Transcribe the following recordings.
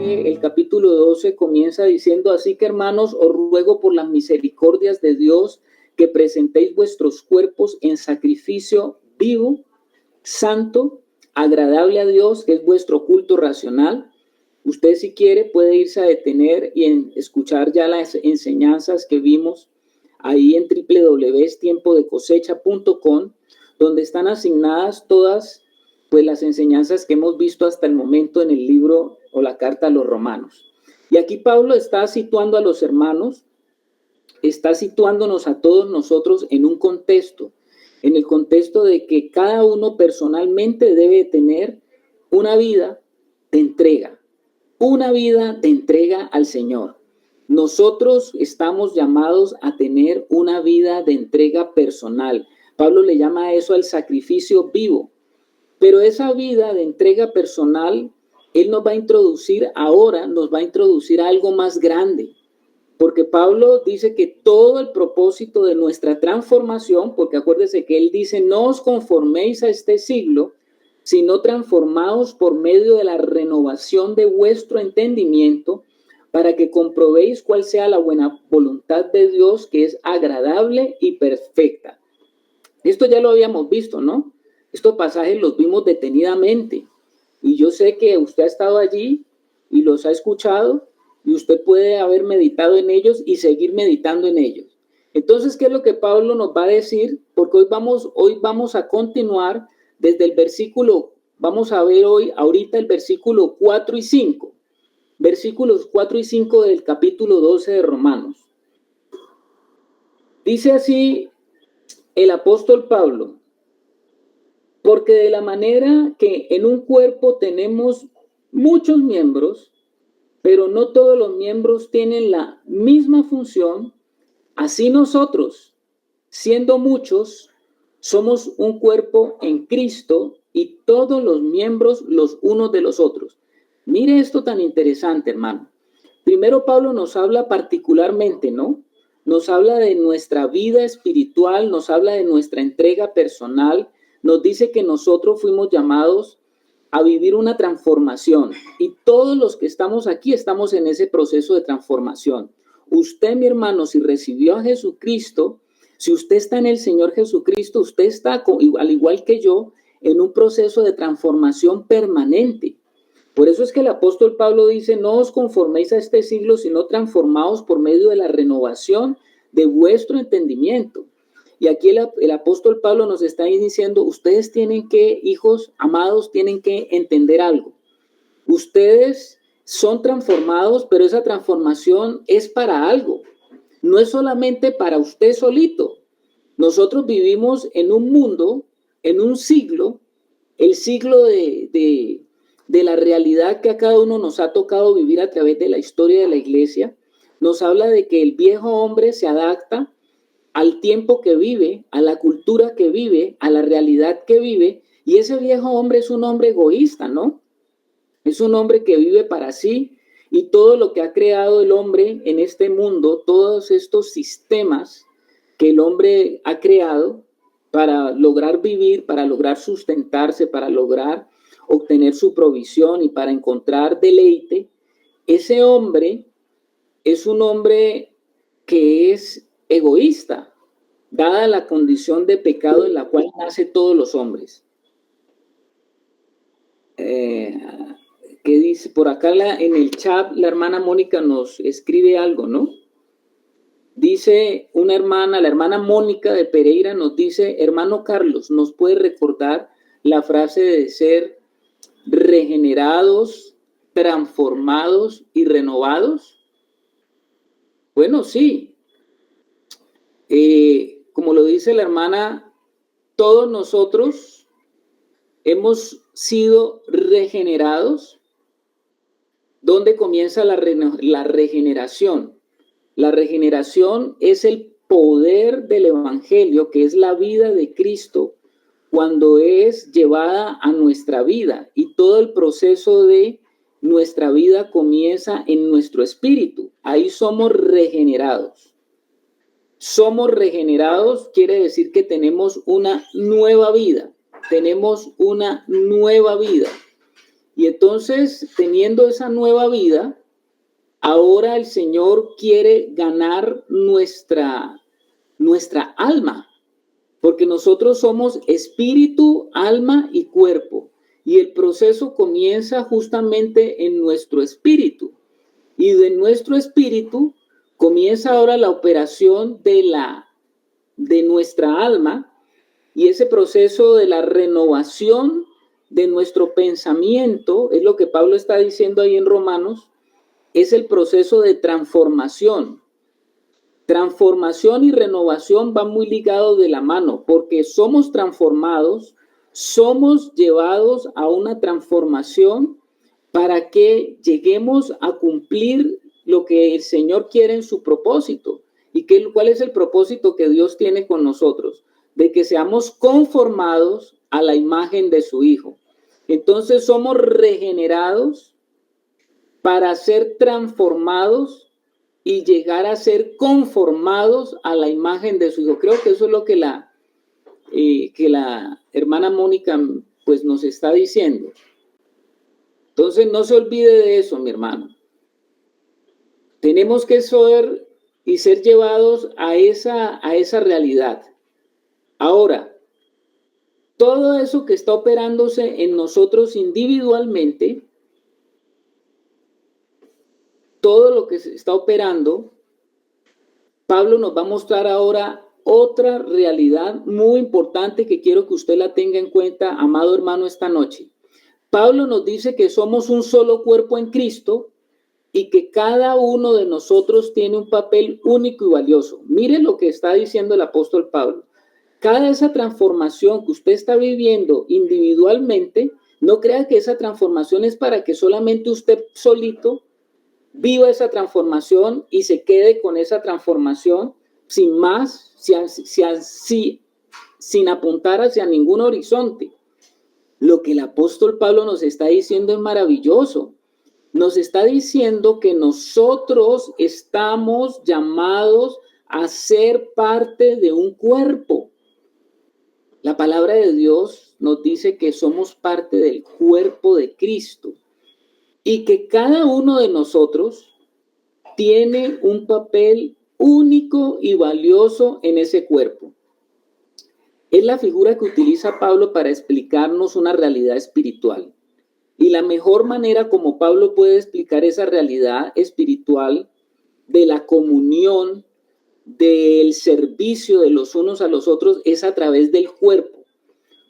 El capítulo 12 comienza diciendo: así que, hermanos, os ruego por las misericordias de Dios que presentéis vuestros cuerpos en sacrificio vivo, santo, agradable a Dios, que es vuestro culto racional. Usted, si quiere, puede irse a detener y escuchar ya las enseñanzas que vimos ahí en www.tiempodecosecha.com, donde están asignadas todas pues las enseñanzas que hemos visto hasta el momento en el libro o la carta a los romanos. Y aquí Pablo está situando a los hermanos, está situándonos a todos nosotros en un contexto, en el contexto de que cada uno personalmente debe tener una vida de entrega al Señor. Nosotros estamos llamados a tener una vida de entrega personal. Pablo le llama a eso el sacrificio vivo. Pero esa vida de entrega personal, él nos va a introducir a algo más grande. Porque Pablo dice que todo el propósito de nuestra transformación, porque acuérdese que él dice: no os conforméis a este siglo, sino transformaos por medio de la renovación de vuestro entendimiento, para que comprobéis cuál sea la buena voluntad de Dios, que es agradable y perfecta. Esto ya lo habíamos visto, ¿no? Estos pasajes los vimos detenidamente. Y yo sé que usted ha estado allí y los ha escuchado, y usted puede haber meditado en ellos y seguir meditando en ellos. Entonces, ¿qué es lo que Pablo nos va a decir? Porque hoy vamos a continuar desde el versículo, vamos a ver ahorita el versículo 4 y 5. Versículos 4 y 5 del capítulo 12 de Romanos. Dice así el apóstol Pablo: porque de la manera que en un cuerpo tenemos muchos miembros, pero no todos los miembros tienen la misma función, así nosotros, siendo muchos, somos un cuerpo en Cristo y todos los miembros los unos de los otros. Mire esto tan interesante, hermano. Primero Pablo nos habla particularmente, ¿no? Nos habla de nuestra vida espiritual, nos habla de nuestra entrega personal, nos dice que nosotros fuimos llamados a vivir una transformación, y todos los que estamos aquí estamos en ese proceso de transformación. Usted, mi hermano, si recibió a Jesucristo, si usted está en el Señor Jesucristo, usted está, al igual que yo, en un proceso de transformación permanente. Por eso es que el apóstol Pablo dice: no os conforméis a este siglo, sino transformaos por medio de la renovación de vuestro entendimiento. Y aquí el apóstol Pablo nos está diciendo: ustedes tienen que, hijos amados, tienen que entender algo. Ustedes son transformados, pero esa transformación es para algo. No es solamente para usted solito. Nosotros vivimos en un mundo, en un siglo, el siglo de la realidad que a cada uno nos ha tocado vivir a través de la historia de la iglesia. Nos habla de que el viejo hombre se adapta al tiempo que vive, a la cultura que vive, a la realidad que vive, y ese viejo hombre es un hombre egoísta, ¿no? Es un hombre que vive para sí, y todo lo que ha creado el hombre en este mundo, todos estos sistemas que el hombre ha creado para lograr vivir, para lograr sustentarse, para lograr obtener su provisión y para encontrar deleite, ese hombre es un hombre que es egoísta, dada la condición de pecado en la cual nacen todos los hombres. ¿Qué dice? Por acá en el chat la hermana Mónica nos escribe algo, ¿no? Dice una hermana, la hermana Mónica de Pereira nos dice: hermano Carlos, ¿nos puede recordar la frase de ser regenerados, transformados y renovados? Bueno, sí. Como lo dice la hermana, todos nosotros hemos sido regenerados. ¿Dónde comienza la regeneración? La regeneración es el poder del evangelio, que es la vida de Cristo, cuando es llevada a nuestra vida, y todo el proceso de nuestra vida comienza en nuestro espíritu. Ahí somos regenerados. Somos regenerados quiere decir que tenemos una nueva vida. tenemos una nueva vida. Y entonces, teniendo esa nueva vida, ahora el Señor quiere ganar nuestra alma, porque nosotros somos espíritu, alma y cuerpo. Y el proceso comienza justamente en nuestro espíritu. Y de nuestro espíritu comienza ahora la operación de nuestra alma, y ese proceso de la renovación de nuestro pensamiento, es lo que Pablo está diciendo ahí en Romanos, es el proceso de transformación. Transformación y renovación van muy ligados de la mano, porque somos transformados, somos llevados a una transformación para que lleguemos a cumplir lo que el Señor quiere en su propósito. ¿Y cuál es el propósito que Dios tiene con nosotros? De que seamos conformados a la imagen de su Hijo. Entonces somos regenerados para ser transformados y llegar a ser conformados a la imagen de su Hijo. Creo que eso es lo que la hermana Mónica pues nos está diciendo. Entonces no se olvide de eso, mi hermano. Tenemos que ser y ser llevados a esa realidad. Ahora, todo eso que está operándose en nosotros individualmente, todo lo que se está operando, Pablo nos va a mostrar ahora otra realidad muy importante que quiero que usted la tenga en cuenta, amado hermano, esta noche. Pablo nos dice que somos un solo cuerpo en Cristo y que cada uno de nosotros tiene un papel único y valioso. Mire lo que está diciendo el apóstol Pablo. Cada esa transformación que usted está viviendo individualmente, no crea que esa transformación es para que solamente usted solito viva esa transformación y se quede con esa transformación sin más, sin apuntar hacia ningún horizonte. Lo que el apóstol Pablo nos está diciendo es maravilloso. Nos está diciendo que nosotros estamos llamados a ser parte de un cuerpo. La palabra de Dios nos dice que somos parte del cuerpo de Cristo y que cada uno de nosotros tiene un papel único y valioso en ese cuerpo. Es la figura que utiliza Pablo para explicarnos una realidad espiritual. Y la mejor manera como Pablo puede explicar esa realidad espiritual de la comunión, del servicio de los unos a los otros, es a través del cuerpo.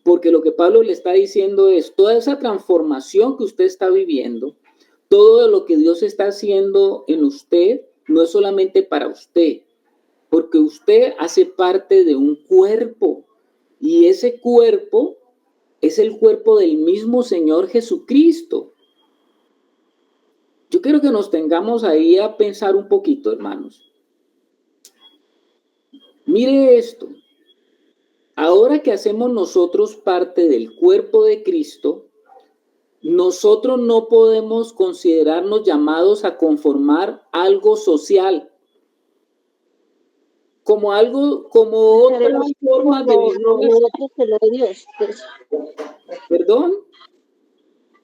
Porque lo que Pablo le está diciendo es, toda esa transformación que usted está viviendo, todo lo que Dios está haciendo en usted, no es solamente para usted, porque usted hace parte de un cuerpo. Y ese cuerpo es el cuerpo del mismo Señor Jesucristo. Yo quiero que nos tengamos ahí a pensar un poquito, hermanos. Mire esto. Ahora que hacemos nosotros parte del cuerpo de Cristo, nosotros no podemos considerarnos llamados a conformar algo social, como otra forma de vivir. ¿Perdón?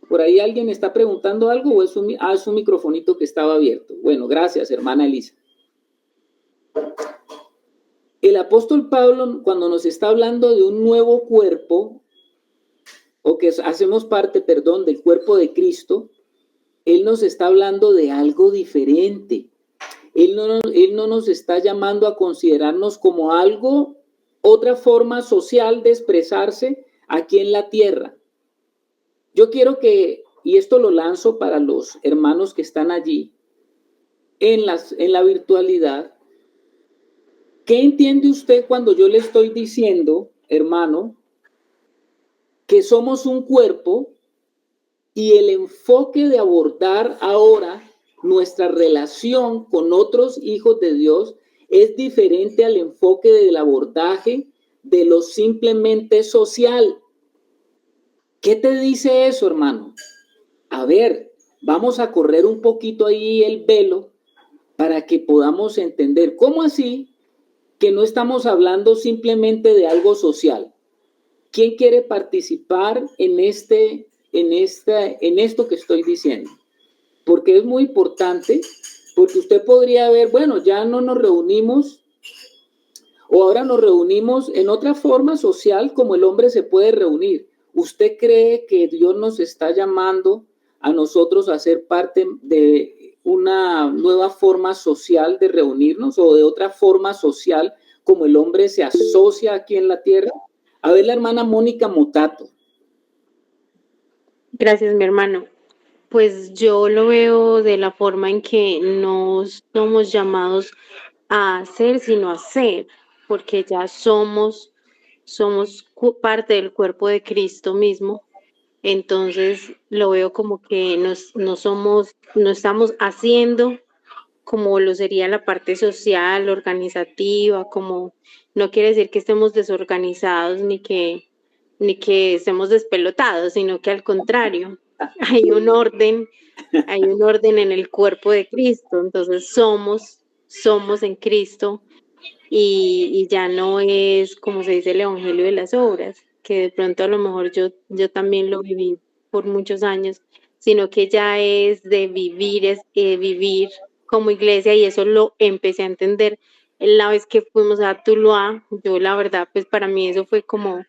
¿Por ahí alguien está preguntando algo o es un microfonito que estaba abierto? Bueno, gracias, hermana Elisa. El apóstol Pablo, cuando nos está hablando de un nuevo cuerpo, o que hacemos parte, del cuerpo de Cristo, él nos está hablando de algo diferente. Él no nos está llamando a considerarnos como algo, otra forma social de expresarse aquí en la tierra. Yo quiero y esto lo lanzo para los hermanos que están allí en la virtualidad. ¿Qué entiende usted cuando yo le estoy diciendo, hermano, que somos un cuerpo y el enfoque de abordar ahora nuestra relación con otros hijos de Dios es diferente al enfoque del abordaje de lo simplemente social? ¿Qué te dice eso, hermano? A ver, vamos a correr un poquito ahí el velo para que podamos entender. ¿Cómo así que no estamos hablando simplemente de algo social? ¿Quién quiere participar en esto que estoy diciendo? Porque es muy importante, porque usted podría ver, bueno, ya no nos reunimos, o ahora nos reunimos en otra forma social como el hombre se puede reunir. ¿Usted cree que Dios nos está llamando a nosotros a ser parte de una nueva forma social de reunirnos o de otra forma social como el hombre se asocia aquí en la tierra? A ver, la hermana Mónica Motato. Gracias, mi hermano. Pues yo lo veo de la forma en que no somos llamados a hacer, sino a ser, porque ya somos parte del cuerpo de Cristo mismo. Entonces lo veo como que no estamos haciendo como lo sería la parte social, organizativa, como no quiere decir que estemos desorganizados ni que estemos despelotados, sino que al contrario, hay un orden, hay un orden en el cuerpo de Cristo, entonces somos en Cristo y ya no es como se dice el evangelio de las obras, que de pronto a lo mejor yo también lo viví por muchos años, sino que ya es de vivir, vivir como iglesia y eso lo empecé a entender la vez que fuimos a Tuluá. Yo la verdad, pues para mí eso fue como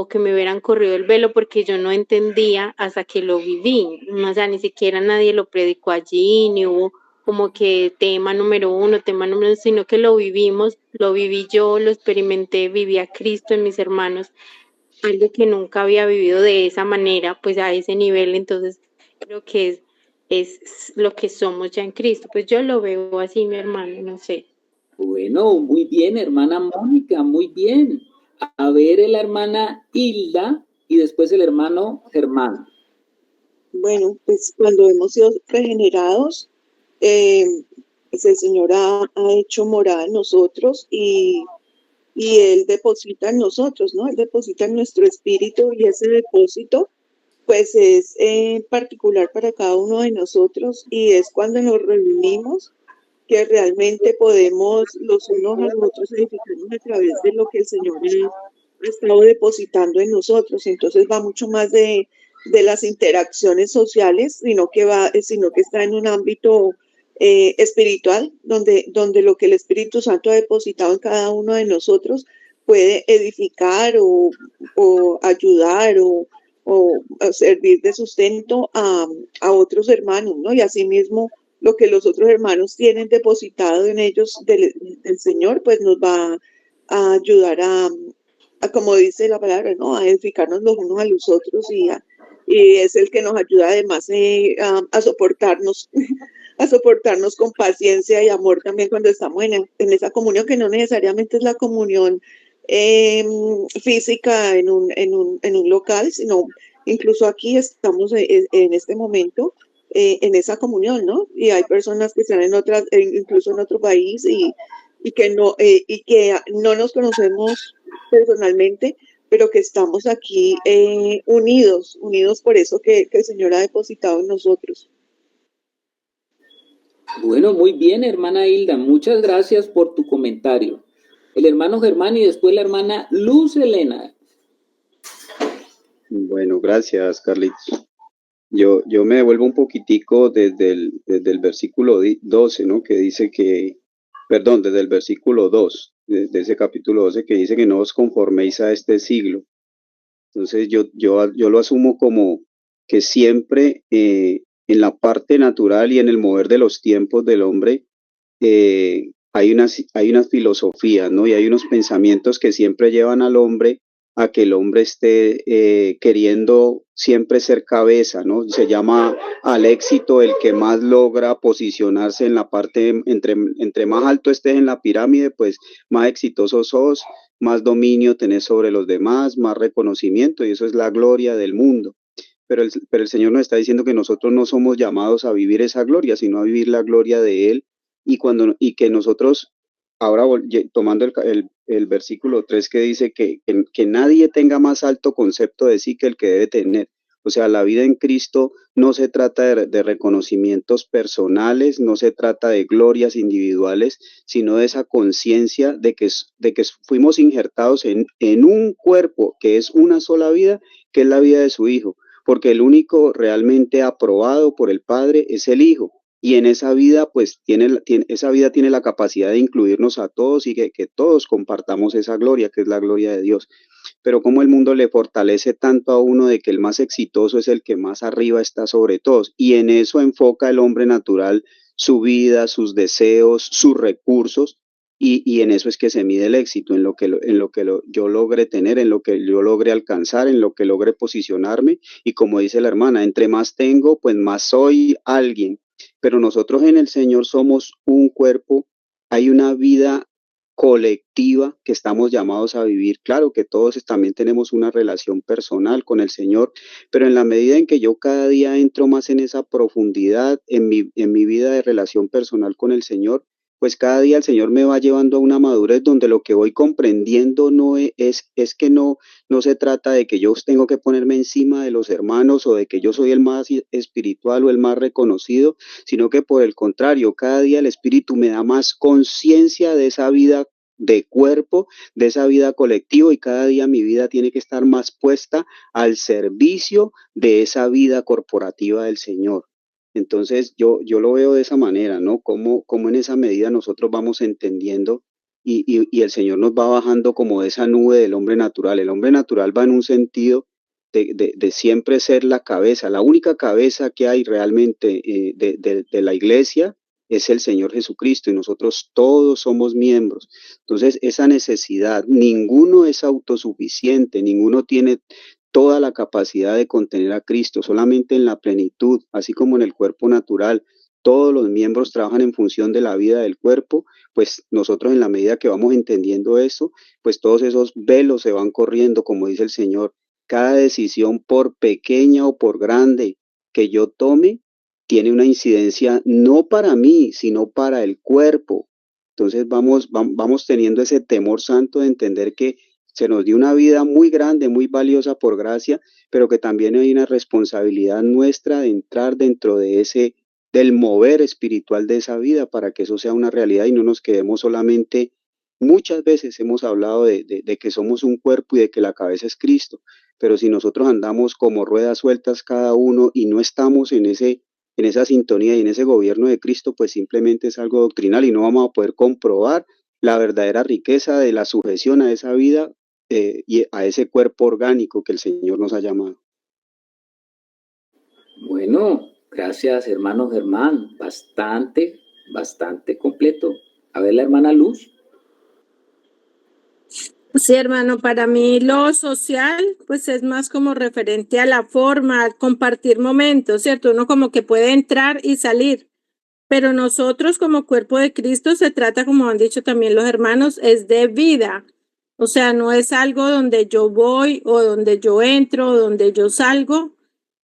que me hubieran corrido el velo porque yo no entendía hasta que lo viví. O sea, ni siquiera nadie lo predicó allí, ni hubo como que tema número uno, tema número dos, sino que lo vivimos, lo viví yo, lo experimenté, viví a Cristo en mis hermanos, algo que nunca había vivido de esa manera, pues a ese nivel, entonces creo que es lo que somos ya en Cristo, pues yo lo veo así, mi hermano, no sé. Bueno, muy bien, hermana Mónica, muy bien. A ver, la hermana Hilda y después el hermano Germán. Bueno, pues cuando hemos sido regenerados, pues el Señor ha hecho morada en nosotros y Él deposita en nosotros, ¿no? Él deposita en nuestro espíritu y ese depósito, pues es particular para cada uno de nosotros y es cuando nos reunimos que realmente podemos los unos a los otros edificarnos a través de lo que el Señor ha estado depositando en nosotros. Entonces va mucho más de las interacciones sociales, sino que está en un ámbito espiritual, donde lo que el Espíritu Santo ha depositado en cada uno de nosotros puede edificar o ayudar o servir de sustento a otros hermanos, ¿no? Y asimismo lo que los otros hermanos tienen depositado en ellos del Señor, pues nos va a ayudar como dice la palabra, ¿no? A edificarnos los unos a los otros y es el que nos ayuda además a soportarnos, a soportarnos con paciencia y amor también cuando estamos en esa comunión, que no necesariamente es la comunión física en un local, sino incluso aquí estamos en este momento en esa comunión, ¿no? Y hay personas que están incluso en otro país y que no nos conocemos personalmente, pero que estamos aquí unidos por eso que el Señor ha depositado en nosotros. Bueno, muy bien, hermana Hilda. Muchas gracias por tu comentario. El hermano Germán y después la hermana Luz Elena. Bueno, gracias, Carlitos. Yo me devuelvo un poquitico desde el versículo 12, ¿no? Que dice desde el versículo 2 de ese capítulo 12, que dice que no os conforméis a este siglo. Entonces yo lo asumo como que siempre en la parte natural y en el mover de los tiempos del hombre hay unas filosofías, ¿no? Y hay unos pensamientos que siempre llevan al hombre a que el hombre esté queriendo siempre ser cabeza, ¿no? Se llama al éxito el que más logra posicionarse en la parte, entre más alto estés en la pirámide, pues más exitoso sos, más dominio tenés sobre los demás, más reconocimiento, y eso es la gloria del mundo. Pero el Señor nos está diciendo que nosotros no somos llamados a vivir esa gloria, sino a vivir la gloria de Él, y que nosotros, ahora tomando el versículo 3 que dice que nadie tenga más alto concepto de sí que el que debe tener. O sea, la vida en Cristo no se trata de reconocimientos personales, no se trata de glorias individuales, sino de esa conciencia de que fuimos injertados en un cuerpo que es una sola vida, que es la vida de su Hijo, porque el único realmente aprobado por el Padre es el Hijo. Y en esa vida, pues, esa vida tiene la capacidad de incluirnos a todos y que todos compartamos esa gloria, que es la gloria de Dios. Pero como el mundo le fortalece tanto a uno de que el más exitoso es el que más arriba está sobre todos, y en eso enfoca el hombre natural su vida, sus deseos, sus recursos, y en eso es que se mide el éxito, en lo que, yo logre tener, en lo que yo logre alcanzar, en lo que logre posicionarme, y como dice la hermana, entre más tengo, pues más soy alguien. Pero nosotros en el Señor somos un cuerpo, hay una vida colectiva que estamos llamados a vivir. Claro que todos también tenemos una relación personal con el Señor, pero en la medida en que yo cada día entro más en esa profundidad en mi vida de relación personal con el Señor, pues cada día el Señor me va llevando a una madurez donde lo que voy comprendiendo no es que no se trata de que yo tengo que ponerme encima de los hermanos o de que yo soy el más espiritual o el más reconocido, sino que por el contrario, cada día el Espíritu me da más conciencia de esa vida de cuerpo, de esa vida colectiva, y cada día mi vida tiene que estar más puesta al servicio de esa vida corporativa del Señor. Entonces yo lo veo de esa manera, ¿no? Como en esa medida nosotros vamos entendiendo y el Señor nos va bajando como de esa nube del hombre natural. El hombre natural va en un sentido de siempre ser la cabeza. La única cabeza que hay realmente de la iglesia es el Señor Jesucristo, y nosotros todos somos miembros. Entonces, esa necesidad, ninguno es autosuficiente, ninguno tiene toda la capacidad de contener a Cristo, solamente en la plenitud, así como en el cuerpo natural. Todos los miembros trabajan en función de la vida del cuerpo, pues nosotros en la medida que vamos entendiendo eso, pues todos esos velos se van corriendo, como dice el Señor. Cada decisión, por pequeña o por grande que yo tome, tiene una incidencia no para mí, sino para el cuerpo. Entonces vamos teniendo ese temor santo de entender que se nos dio una vida muy grande, muy valiosa por gracia, pero que también hay una responsabilidad nuestra de entrar dentro de del mover espiritual de esa vida para que eso sea una realidad y no nos quedemos solamente. Muchas veces hemos hablado de que somos un cuerpo y de que la cabeza es Cristo, pero si nosotros andamos como ruedas sueltas cada uno y no estamos en esa sintonía y en ese gobierno de Cristo, pues simplemente es algo doctrinal y no vamos a poder comprobar la verdadera riqueza de la sujeción a esa vida y a ese cuerpo orgánico que el Señor nos ha llamado. Bueno, gracias, hermano Germán. Bastante completo. A ver, la hermana Luz. Sí, hermano, para mí lo social, pues es más como referente a la forma, al compartir momentos, ¿cierto? Uno como que puede entrar y salir, pero nosotros como cuerpo de Cristo se trata, como han dicho también los hermanos, es de vida. O sea, no es algo donde yo voy o donde yo entro o donde yo salgo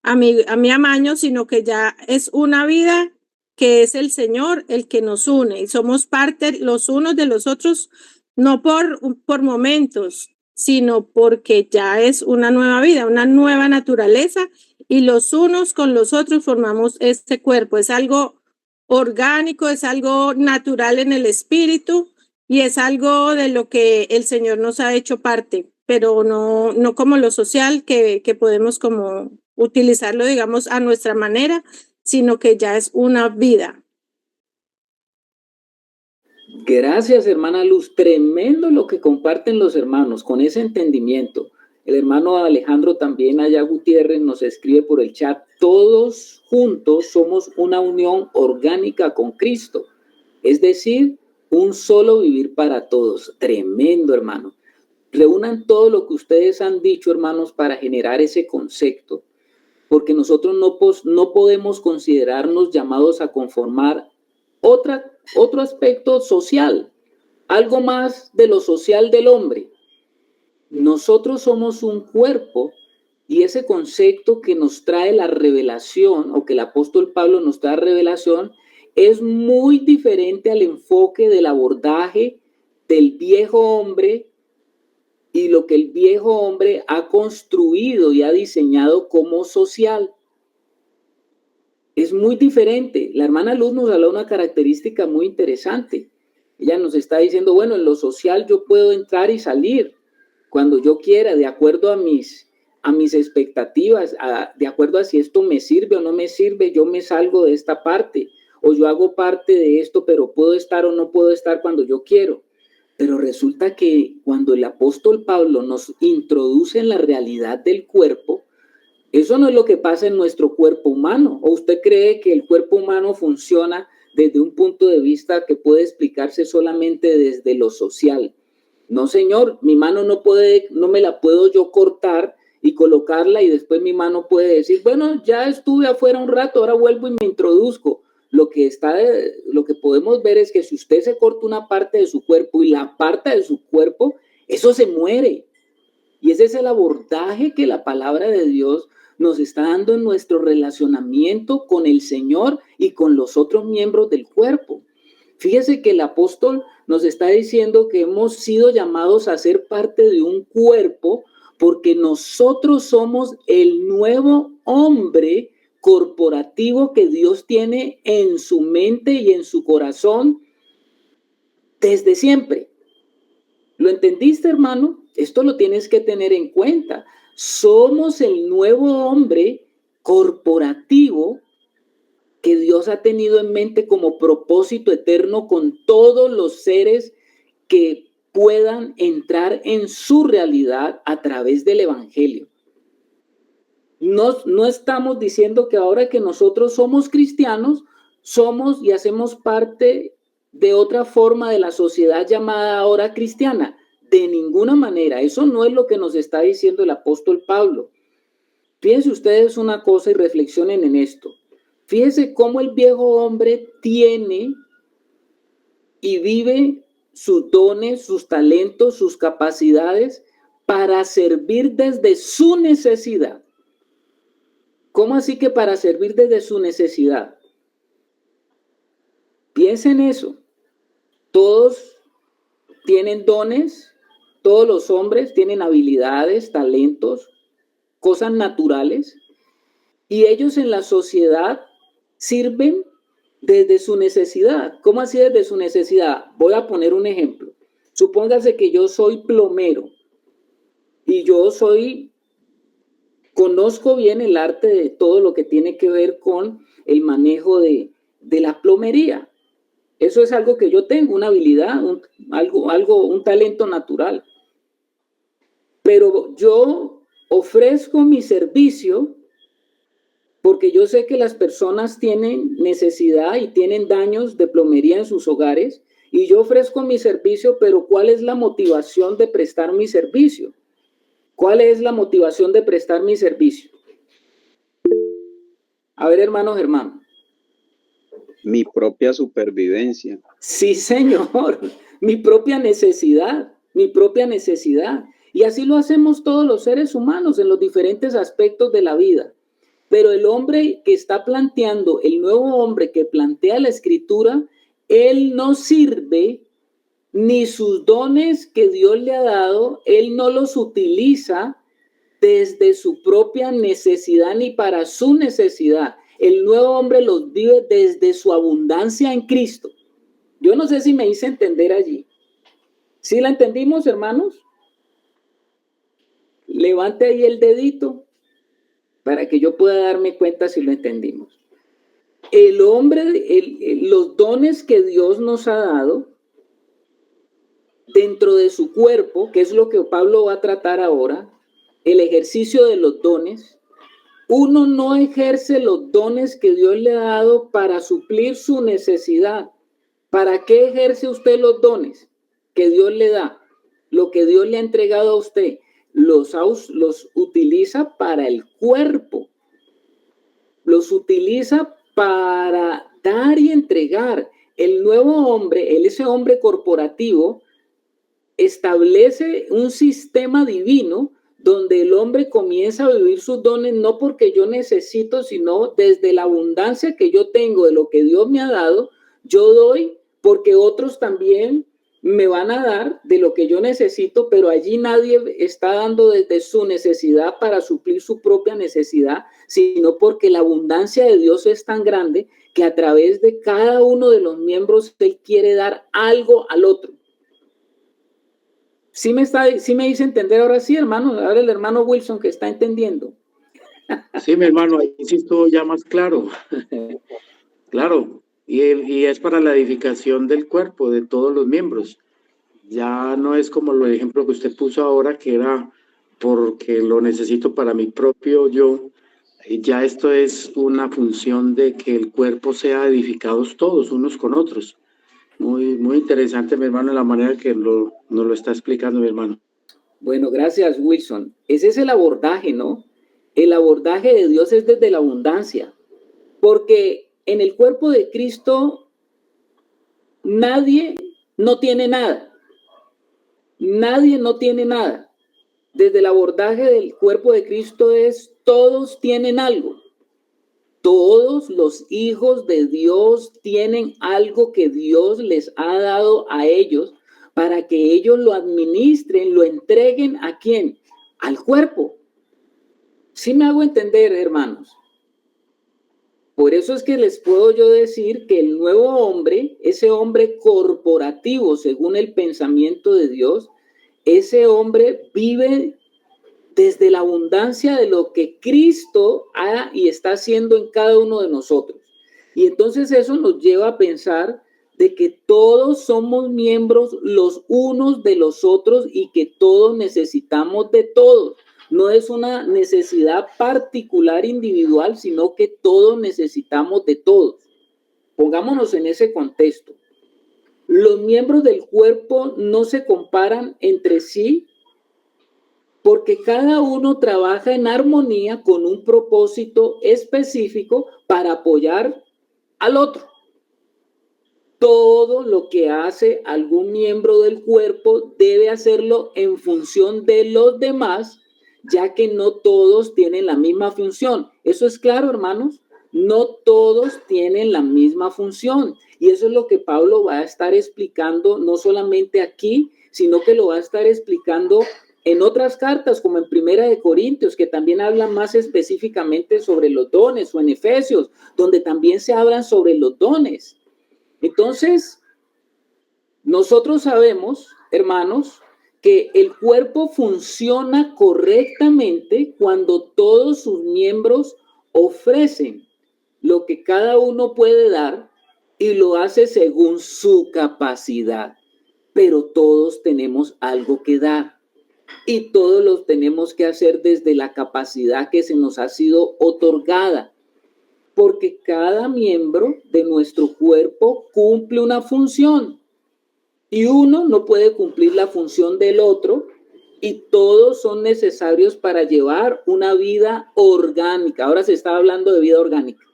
a mi amaño, sino que ya es una vida que es el Señor el que nos une y somos parte los unos de los otros, no por momentos, sino porque ya es una nueva vida, una nueva naturaleza, y los unos con los otros formamos este cuerpo. Es algo orgánico, es algo natural en el espíritu y es algo de lo que el Señor nos ha hecho parte, pero no como lo social que podemos como utilizarlo, digamos, a nuestra manera, sino que ya es una vida. Gracias, hermana Luz. Tremendo lo que comparten los hermanos con ese entendimiento. El hermano Alejandro también allá Gutiérrez nos escribe por el chat: todos juntos somos una unión orgánica con Cristo, es decir, un solo vivir para todos. Tremendo, hermano. Reúnan todo lo que ustedes han dicho, hermanos, para generar ese concepto, porque nosotros no podemos considerarnos llamados a conformar otro aspecto social, algo más de lo social del hombre. Nosotros somos un cuerpo, y ese concepto que nos trae la revelación, o que el apóstol Pablo nos trae revelación, es muy diferente al enfoque del abordaje del viejo hombre y lo que el viejo hombre ha construido y ha diseñado como social. Es muy diferente. La hermana Luz nos habló de una característica muy interesante. Ella nos está diciendo, bueno, en lo social yo puedo entrar y salir cuando yo quiera, de acuerdo a mis expectativas, de acuerdo a si esto me sirve o no me sirve, yo me salgo de esta parte, o yo hago parte de esto, pero puedo estar o no puedo estar cuando yo quiero. Pero resulta que cuando el apóstol Pablo nos introduce en la realidad del cuerpo, eso no es lo que pasa en nuestro cuerpo humano. ¿O usted cree que el cuerpo humano funciona desde un punto de vista que puede explicarse solamente desde lo social? No, señor, mi mano no me la puedo yo cortar y colocarla y después mi mano puede decir, bueno, ya estuve afuera un rato, ahora vuelvo y me introduzco. Lo que podemos ver es que si usted se corta una parte de su cuerpo y la parte de su cuerpo, eso se muere. Y ese es el abordaje que la palabra de Dios nos está dando en nuestro relacionamiento con el Señor y con los otros miembros del cuerpo. Fíjese que el apóstol nos está diciendo que hemos sido llamados a ser parte de un cuerpo porque nosotros somos el nuevo hombre corporativo que Dios tiene en su mente y en su corazón desde siempre. ¿Lo entendiste, hermano? Esto lo tienes que tener en cuenta. Somos el nuevo hombre corporativo que Dios ha tenido en mente como propósito eterno con todos los seres que puedan entrar en su realidad a través del evangelio. No estamos diciendo que ahora que nosotros somos cristianos, somos y hacemos parte de otra forma de la sociedad llamada ahora cristiana. De ninguna manera, eso no es lo que nos está diciendo el apóstol Pablo. Fíjense ustedes una cosa y reflexionen en esto. Fíjense cómo el viejo hombre tiene y vive sus dones, sus talentos, sus capacidades para servir desde su necesidad. ¿Cómo así que para servir desde su necesidad? Piensen eso. Todos tienen dones, todos los hombres tienen habilidades, talentos, cosas naturales, y ellos en la sociedad sirven desde su necesidad. ¿Cómo así desde su necesidad? Voy a poner un ejemplo. Supóngase que yo soy plomero y conozco bien el arte de todo lo que tiene que ver con el manejo de la plomería. Eso es algo que yo tengo, una habilidad, un talento natural. Pero yo ofrezco mi servicio porque yo sé que las personas tienen necesidad y tienen daños de plomería en sus hogares y yo ofrezco mi servicio, pero ¿cuál es la motivación de prestar mi servicio? ¿Cuál es la motivación de prestar mi servicio? A ver, hermano Germán. Mi propia supervivencia. Sí, señor, mi propia necesidad. Y así lo hacemos todos los seres humanos en los diferentes aspectos de la vida. Pero el hombre que está planteando, el nuevo hombre que plantea la escritura, él no sirve ni sus dones que Dios le ha dado, él no los utiliza desde su propia necesidad ni para su necesidad. El nuevo hombre los vive desde su abundancia en Cristo. Yo no sé si me hice entender allí. ¿Sí la entendimos, hermanos? Levante ahí el dedito para que yo pueda darme cuenta si lo entendimos. El hombre, los dones que Dios nos ha dado dentro de su cuerpo, que es lo que Pablo va a tratar ahora, el ejercicio de los dones, uno no ejerce los dones que Dios le ha dado para suplir su necesidad. ¿Para qué ejerce usted los dones que Dios le da? Lo que Dios le ha entregado a usted, los utiliza para el cuerpo. Los utiliza para dar y entregar. El nuevo hombre, ese hombre corporativo, establece un sistema divino donde el hombre comienza a vivir sus dones no porque yo necesito, sino desde la abundancia que yo tengo de lo que Dios me ha dado, yo doy porque otros también me van a dar de lo que yo necesito, pero allí nadie está dando desde su necesidad para suplir su propia necesidad, sino porque la abundancia de Dios es tan grande que a través de cada uno de los miembros Él quiere dar algo al otro. ¿Sí me hice entender ahora sí, hermano? Ahora el hermano Wilson que está entendiendo. Sí, mi hermano, ahí sí estuvo ya más claro. Claro, y es para la edificación del cuerpo, de todos los miembros. Ya no es como el ejemplo que usted puso ahora, que era porque lo necesito para mi propio yo. Ya esto es una función de que el cuerpo sea edificados todos, unos con otros. Muy, muy interesante, mi hermano, la manera que nos lo está explicando, mi hermano. Bueno, gracias, Wilson. Ese es el abordaje, ¿no? El abordaje de Dios es desde la abundancia, porque en el cuerpo de Cristo nadie no tiene nada. Nadie no tiene nada. Desde el abordaje del cuerpo de Cristo es todos tienen algo. Todos los hijos de Dios tienen algo que Dios les ha dado a ellos para que ellos lo administren, lo entreguen ¿a quién? Al cuerpo. ¿Sí me hago entender, hermanos? Por eso es que les puedo yo decir que el nuevo hombre, ese hombre corporativo según el pensamiento de Dios, ese hombre vive desde la abundancia de lo que Cristo ha y está haciendo en cada uno de nosotros. Y entonces eso nos lleva a pensar de que todos somos miembros los unos de los otros y que todos necesitamos de todos. No es una necesidad particular individual, sino que todos necesitamos de todos. Pongámonos en ese contexto. Los miembros del cuerpo no se comparan entre sí porque cada uno trabaja en armonía con un propósito específico para apoyar al otro. Todo lo que hace algún miembro del cuerpo debe hacerlo en función de los demás, ya que no todos tienen la misma función. ¿Eso es claro, hermanos? No todos tienen la misma función. Y eso es lo que Pablo va a estar explicando, no solamente aquí, sino que lo va a estar explicando en otras cartas, como en Primera de Corintios, que también hablan más específicamente sobre los dones, o en Efesios, donde también se hablan sobre los dones. Entonces, nosotros sabemos, hermanos, que el cuerpo funciona correctamente cuando todos sus miembros ofrecen lo que cada uno puede dar y lo hace según su capacidad. Pero todos tenemos algo que dar. Y todos los tenemos que hacer desde la capacidad que se nos ha sido otorgada, porque cada miembro de nuestro cuerpo cumple una función y uno no puede cumplir la función del otro y todos son necesarios para llevar una vida orgánica. Ahora se está hablando de vida orgánica.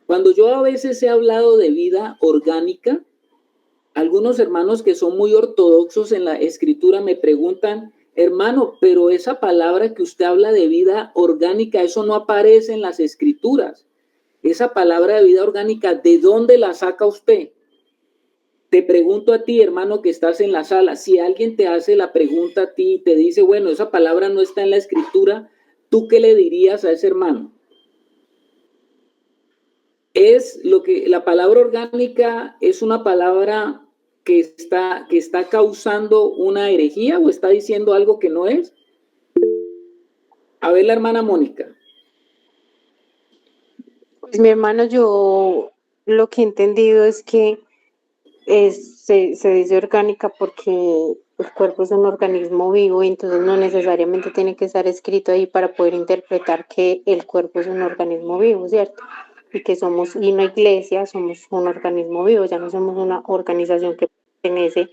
Cuando yo a veces he hablado de vida orgánica, algunos hermanos que son muy ortodoxos en la escritura me preguntan, hermano, pero esa palabra que usted habla de vida orgánica, eso no aparece en las escrituras. Esa palabra de vida orgánica, ¿de dónde la saca usted? Te pregunto a ti, hermano, que estás en la sala, si alguien te hace la pregunta a ti y te dice, bueno, esa palabra no está en la escritura, ¿tú qué le dirías a ese hermano? Es lo que la palabra orgánica es una palabra que está causando una herejía o está diciendo algo que no es. A ver, la hermana Mónica. Pues mi hermano, yo lo que he entendido es que se dice orgánica porque el cuerpo es un organismo vivo y entonces no necesariamente tiene que estar escrito ahí para poder interpretar que el cuerpo es un organismo vivo, ¿cierto? Y que somos una iglesia, somos un organismo vivo, ya no somos una organización que pertenece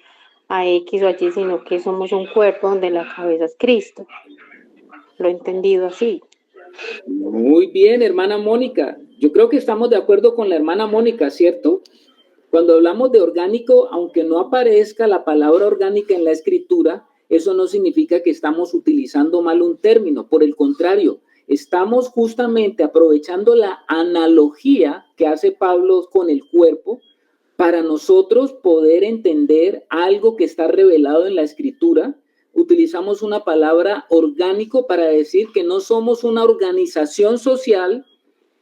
a X o Y, sino que somos un cuerpo donde la cabeza es Cristo. Lo he entendido así. Muy bien, hermana Mónica. Yo creo que estamos de acuerdo con la hermana Mónica, ¿cierto? Cuando hablamos de orgánico, aunque no aparezca la palabra orgánica en la escritura, eso no significa que estamos utilizando mal un término. Por el contrario, estamos justamente aprovechando la analogía que hace Pablo con el cuerpo para nosotros poder entender algo que está revelado en la Escritura, utilizamos una palabra orgánico para decir que no somos una organización social,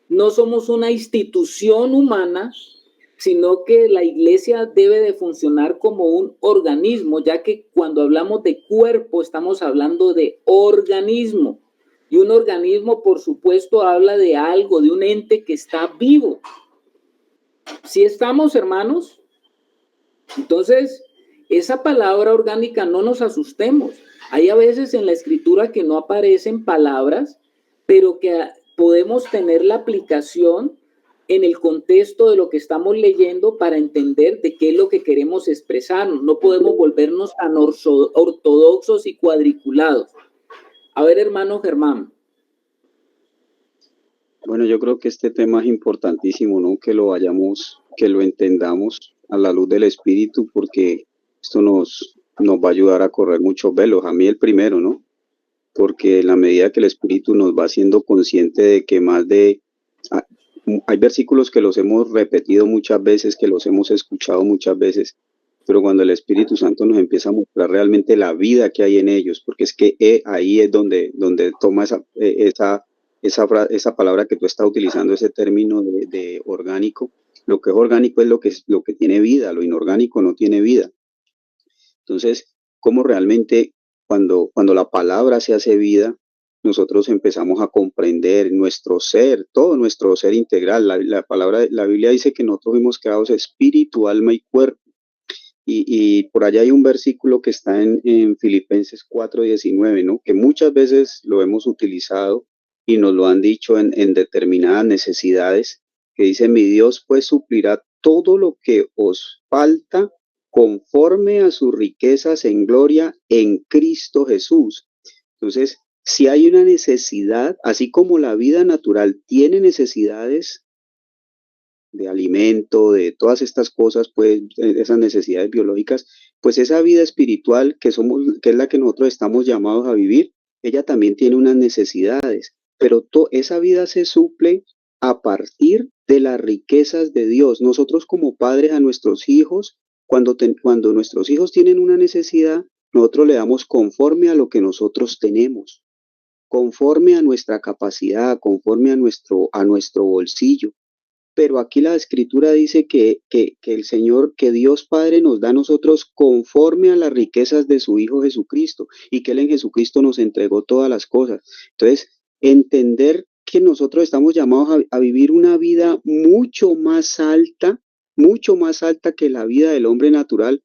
no somos una institución humana, sino que la iglesia debe de funcionar como un organismo, ya que cuando hablamos de cuerpo estamos hablando de organismo. Y un organismo, por supuesto, habla de algo, de un ente que está vivo. ¿Sí estamos, hermanos? Entonces, esa palabra orgánica no nos asustemos. Hay a veces en la Escritura que no aparecen palabras, pero que podemos tener la aplicación en el contexto de lo que estamos leyendo para entender de qué es lo que queremos expresarnos. No podemos volvernos tan ortodoxos y cuadriculados. A ver, hermano Germán. Bueno, yo creo que este tema es importantísimo, ¿no? Que lo entendamos a la luz del Espíritu, porque esto nos va a ayudar a correr muchos velos. A mí el primero, ¿no? Porque en la medida que el Espíritu nos va haciendo consciente de que hay versículos que los hemos repetido muchas veces, que los hemos escuchado muchas veces, pero cuando el Espíritu Santo nos empieza a mostrar realmente la vida que hay en ellos, porque es que ahí es donde toma esa palabra que tú estás utilizando, ese término de orgánico. Lo que es orgánico es lo que tiene vida, lo inorgánico no tiene vida. Entonces, ¿cómo realmente cuando la palabra se hace vida, nosotros empezamos a comprender nuestro ser, todo nuestro ser integral? La Biblia dice que nosotros fuimos creados espíritu, alma y cuerpo. Y por allá hay un versículo que está en Filipenses 4:19, ¿no? Que muchas veces lo hemos utilizado y nos lo han dicho en determinadas necesidades, que dice: mi Dios pues suplirá todo lo que os falta conforme a sus riquezas en gloria en Cristo Jesús. Entonces, si hay una necesidad, así como la vida natural tiene necesidades de alimento, de todas estas cosas, pues esas necesidades biológicas, pues esa vida espiritual que es la que nosotros estamos llamados a vivir, ella también tiene unas necesidades, pero esa vida se suple a partir de las riquezas de Dios. Nosotros como padres a nuestros hijos, cuando nuestros hijos tienen una necesidad, nosotros le damos conforme a lo que nosotros tenemos, conforme a nuestra capacidad, conforme a nuestro bolsillo. Pero aquí la Escritura dice que el Señor, que Dios Padre nos da a nosotros conforme a las riquezas de su Hijo Jesucristo, y que Él en Jesucristo nos entregó todas las cosas. Entonces, entender que nosotros estamos llamados a vivir una vida mucho más alta que la vida del hombre natural.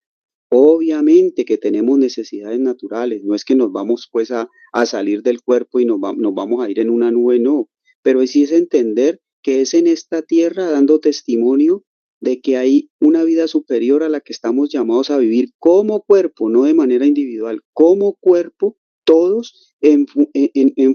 Obviamente que tenemos necesidades naturales, no es que nos vamos pues a salir del cuerpo y nos vamos a ir en una nube, no, pero sí es entender que es en esta tierra dando testimonio de que hay una vida superior a la que estamos llamados a vivir como cuerpo, no de manera individual, como cuerpo, todos en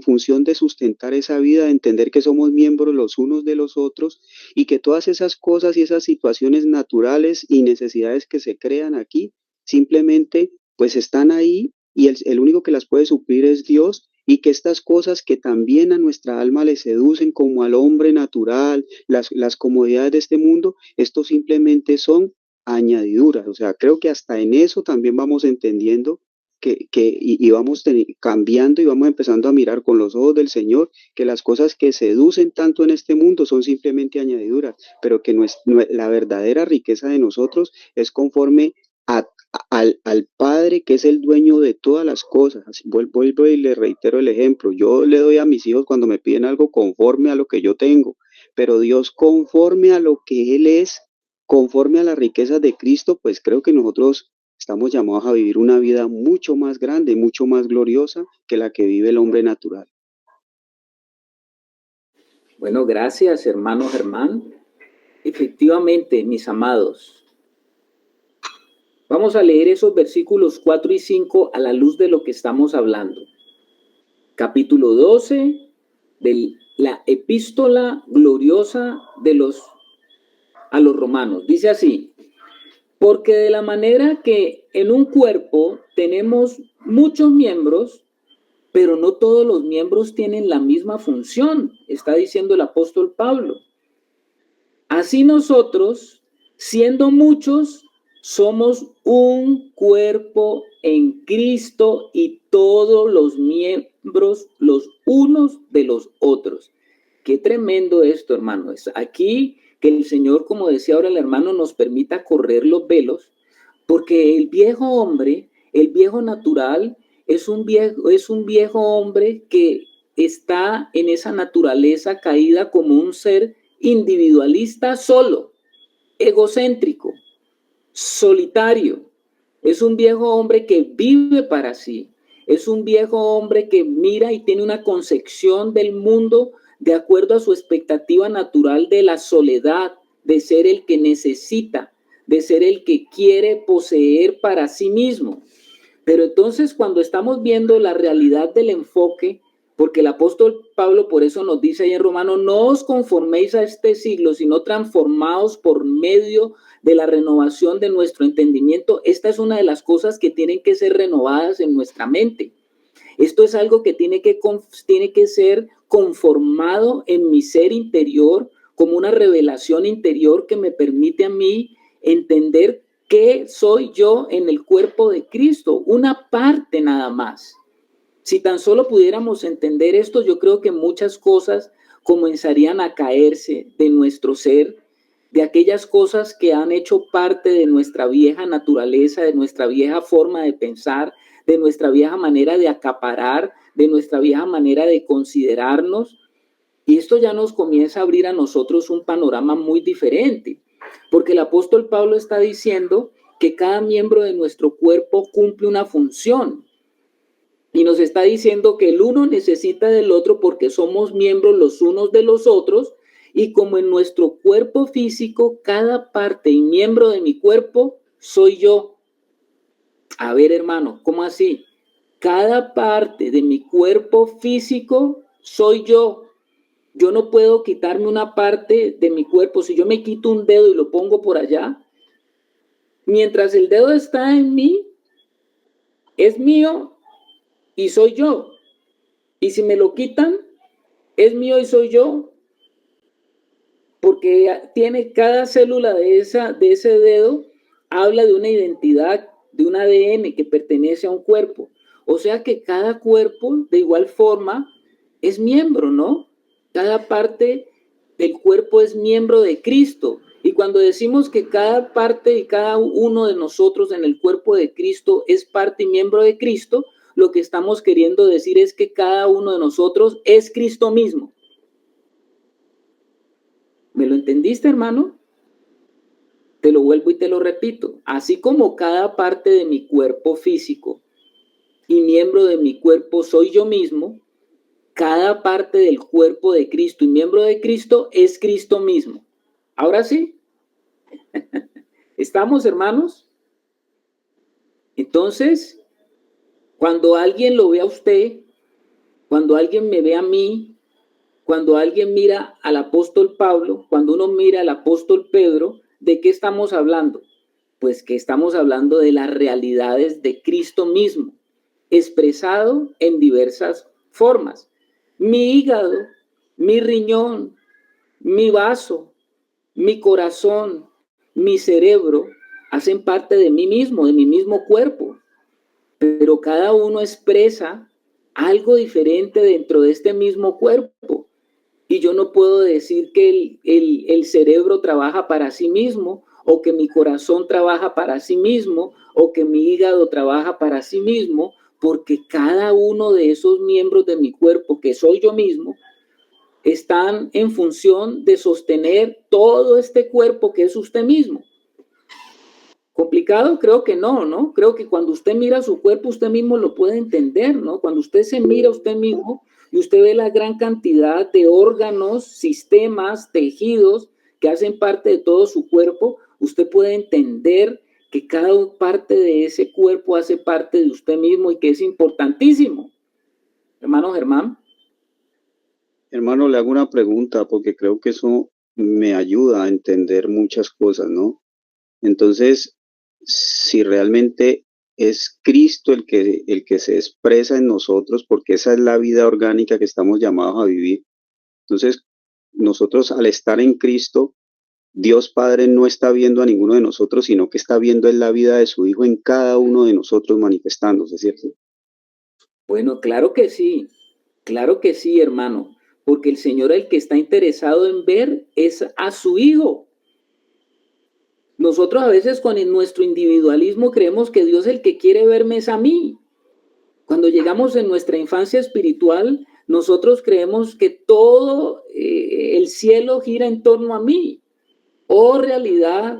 función de sustentar esa vida, de entender que somos miembros los unos de los otros, y que todas esas cosas y esas situaciones naturales y necesidades que se crean aquí, simplemente pues están ahí, y el único que las puede suplir es Dios, y que estas cosas que también a nuestra alma le seducen como al hombre natural, las comodidades de este mundo, esto simplemente son añadiduras. O sea, creo que hasta en eso también vamos entendiendo y vamos cambiando y vamos empezando a mirar con los ojos del Señor que las cosas que seducen tanto en este mundo son simplemente añadiduras, pero que la verdadera riqueza de nosotros es conforme al Padre, que es el dueño de todas las cosas. Vuelvo y le reitero el ejemplo. Yo le doy a mis hijos cuando me piden algo conforme a lo que yo tengo, pero Dios, conforme a lo que Él es, conforme a las riquezas de Cristo, pues creo que nosotros estamos llamados a vivir una vida mucho más grande, mucho más gloriosa que la que vive el hombre natural. Bueno, gracias, hermano Germán. Efectivamente, mis amados, vamos a leer esos versículos 4 y 5 a la luz de lo que estamos hablando. Capítulo 12 de la epístola gloriosa a los romanos. Dice así: porque de la manera que en un cuerpo tenemos muchos miembros, pero no todos los miembros tienen la misma función, está diciendo el apóstol Pablo. Así nosotros siendo muchos, somos un cuerpo en Cristo y todos los miembros los unos de los otros. Qué tremendo esto, hermano. Es aquí que el Señor, como decía ahora el hermano, nos permita correr los velos, porque el viejo hombre, el viejo natural, es un viejo hombre que está en esa naturaleza caída como un ser individualista solo, egocéntrico, solitario. Es un viejo hombre que vive para sí. Es un viejo hombre que mira y tiene una concepción del mundo de acuerdo a su expectativa natural de la soledad, de ser el que necesita, de ser el que quiere poseer para sí mismo. Pero entonces cuando estamos viendo la realidad del enfoque, porque el apóstol Pablo por eso nos dice ahí en Romanos, no os conforméis a este siglo, sino transformaos por medio de la renovación de nuestro entendimiento. Esta es una de las cosas que tienen que ser renovadas en nuestra mente. Esto es algo que tiene que ser conformado en mi ser interior como una revelación interior que me permite a mí entender qué soy yo en el cuerpo de Cristo, una parte nada más. Si tan solo pudiéramos entender esto, yo creo que muchas cosas comenzarían a caerse de nuestro ser, de aquellas cosas que han hecho parte de nuestra vieja naturaleza, de nuestra vieja forma de pensar, de nuestra vieja manera de acaparar, de nuestra vieja manera de considerarnos. Y esto ya nos comienza a abrir a nosotros un panorama muy diferente, porque el apóstol Pablo está diciendo que cada miembro de nuestro cuerpo cumple una función. Y nos está diciendo que el uno necesita del otro porque somos miembros los unos de los otros. Y como en nuestro cuerpo físico, cada parte y miembro de mi cuerpo soy yo. A ver, hermano, ¿cómo así? Cada parte de mi cuerpo físico soy yo. Yo no puedo quitarme una parte de mi cuerpo. Si yo me quito un dedo y lo pongo por allá, mientras el dedo está en mí, es mío y soy yo. Y si me lo quitan, es mío y soy yo. Porque tiene cada célula de ese dedo, habla de una identidad, de un ADN que pertenece a un cuerpo. O sea que cada cuerpo, de igual forma, es miembro, ¿no? Cada parte del cuerpo es miembro de Cristo. Y cuando decimos que cada parte y cada uno de nosotros en el cuerpo de Cristo es parte y miembro de Cristo, lo que estamos queriendo decir es que cada uno de nosotros es Cristo mismo. ¿Me lo entendiste, hermano? Te lo vuelvo y te lo repito. Así como cada parte de mi cuerpo físico y miembro de mi cuerpo soy yo mismo, cada parte del cuerpo de Cristo y miembro de Cristo es Cristo mismo. Ahora sí. ¿Estamos, hermanos? Entonces, cuando alguien lo ve a usted, cuando alguien me ve a mí, cuando alguien mira al apóstol Pablo, cuando uno mira al apóstol Pedro, ¿de qué estamos hablando? Pues que estamos hablando de las realidades de Cristo mismo, expresado en diversas formas. Mi hígado, mi riñón, mi vaso, mi corazón, mi cerebro, hacen parte de mí mismo, de mi mismo cuerpo, pero cada uno expresa algo diferente dentro de este mismo cuerpo. Y yo no puedo decir que el cerebro trabaja para sí mismo, o que mi corazón trabaja para sí mismo, o que mi hígado trabaja para sí mismo, porque cada uno de esos miembros de mi cuerpo, que soy yo mismo, están en función de sostener todo este cuerpo que es usted mismo. ¿Complicado? Creo que no, ¿no? Creo que cuando usted mira su cuerpo, usted mismo lo puede entender, ¿no? Cuando usted se mira a usted mismo y usted ve la gran cantidad de órganos, sistemas, tejidos que hacen parte de todo su cuerpo, usted puede entender que cada parte de ese cuerpo hace parte de usted mismo y que es importantísimo. Hermano Germán. Hermano, le hago una pregunta porque creo que eso me ayuda a entender muchas cosas, ¿no? Entonces, si realmente es Cristo el que se expresa en nosotros, porque esa es la vida orgánica que estamos llamados a vivir. Entonces, nosotros al estar en Cristo, Dios Padre no está viendo a ninguno de nosotros, sino que está viendo en la vida de su Hijo en cada uno de nosotros manifestándose, ¿cierto? Bueno, claro que sí, hermano, porque el Señor el que está interesado en ver es a su Hijo. Nosotros a veces con nuestro individualismo creemos que Dios el que quiere verme es a mí. Cuando llegamos en nuestra infancia espiritual, nosotros creemos que todo el cielo gira en torno a mí. O realidad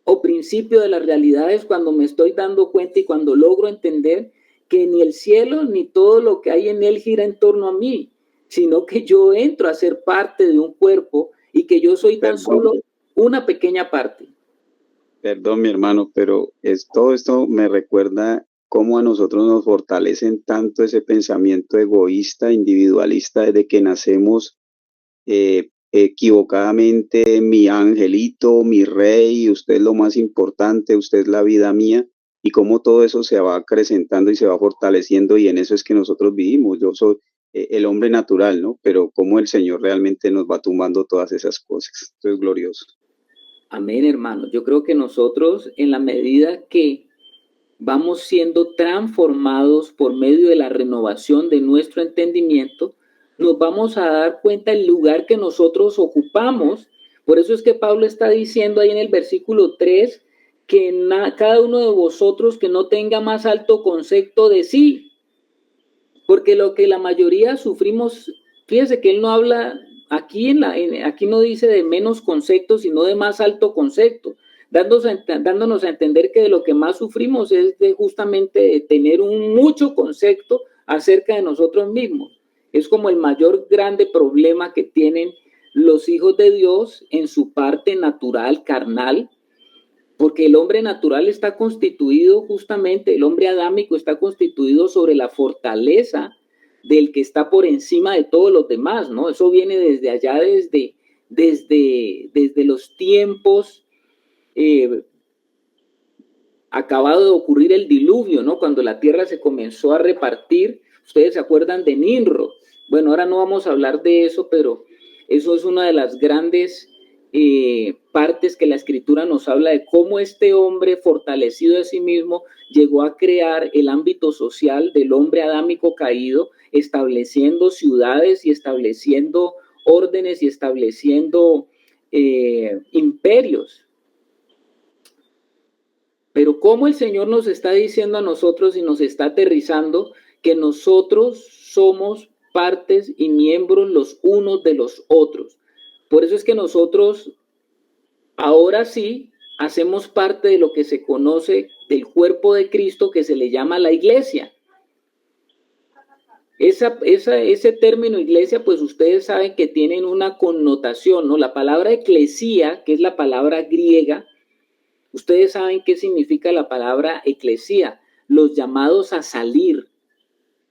o principio de las realidades cuando me estoy dando cuenta y cuando logro entender que ni el cielo ni todo lo que hay en él gira en torno a mí, sino que yo entro a ser parte de un cuerpo y que yo soy tan solo una pequeña parte. Perdón, mi hermano, pero todo esto me recuerda cómo a nosotros nos fortalecen tanto ese pensamiento egoísta, individualista, desde que nacemos equivocadamente, mi angelito, mi rey, usted es lo más importante, usted es la vida mía, y cómo todo eso se va acrecentando y se va fortaleciendo, y en eso es que nosotros vivimos. Yo soy el hombre natural, ¿no? Pero cómo el Señor realmente nos va tumbando todas esas cosas. Esto es glorioso. Amén, hermano. Yo creo que nosotros, en la medida que vamos siendo transformados por medio de la renovación de nuestro entendimiento, nos vamos a dar cuenta del lugar que nosotros ocupamos. Por eso es que Pablo está diciendo ahí en el versículo 3 que cada uno de vosotros que no tenga más alto concepto de sí, porque lo que la mayoría sufrimos, fíjese que él no habla aquí, aquí no dice de menos concepto, sino de más alto concepto, dándonos a entender que de lo que más sufrimos es de justamente de tener un mucho concepto acerca de nosotros mismos. Es como el mayor grande problema que tienen los hijos de Dios en su parte natural, carnal, porque el hombre natural está constituido justamente, el hombre adámico está constituido sobre la fortaleza del que está por encima de todos los demás, ¿no? Eso viene desde allá, desde los tiempos acabado de ocurrir el diluvio, ¿no? Cuando la tierra se comenzó a repartir, ustedes se acuerdan de Nimrod. Bueno, ahora no vamos a hablar de eso, pero eso es una de las grandes partes que la escritura nos habla de cómo este hombre fortalecido de sí mismo llegó a crear el ámbito social del hombre adámico caído, estableciendo ciudades y estableciendo órdenes y estableciendo imperios. Pero cómo el Señor nos está diciendo a nosotros y nos está aterrizando que nosotros somos partes y miembros los unos de los otros. Por eso es que nosotros ahora sí hacemos parte de lo que se conoce del cuerpo de Cristo, que se le llama la iglesia. Ese término iglesia, pues ustedes saben que tienen una connotación, ¿no? La palabra eclesía, que es la palabra griega, ustedes saben qué significa la palabra eclesía, los llamados a salir,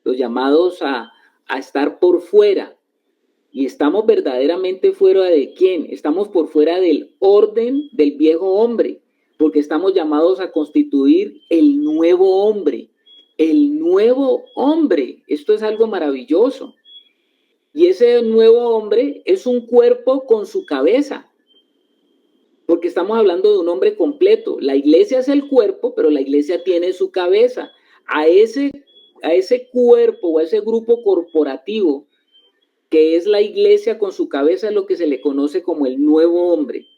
los llamados a estar por fuera. Y estamos verdaderamente fuera de ¿quién? Estamos por fuera del orden del viejo hombre, porque estamos llamados a constituir el nuevo hombre. El nuevo hombre, esto es algo maravilloso. Y ese nuevo hombre es un cuerpo con su cabeza, porque estamos hablando de un hombre completo. La iglesia es el cuerpo, pero la iglesia tiene su cabeza. A ese cuerpo o a ese grupo corporativo que es la iglesia con su cabeza, es lo que se le conoce como el nuevo hombre.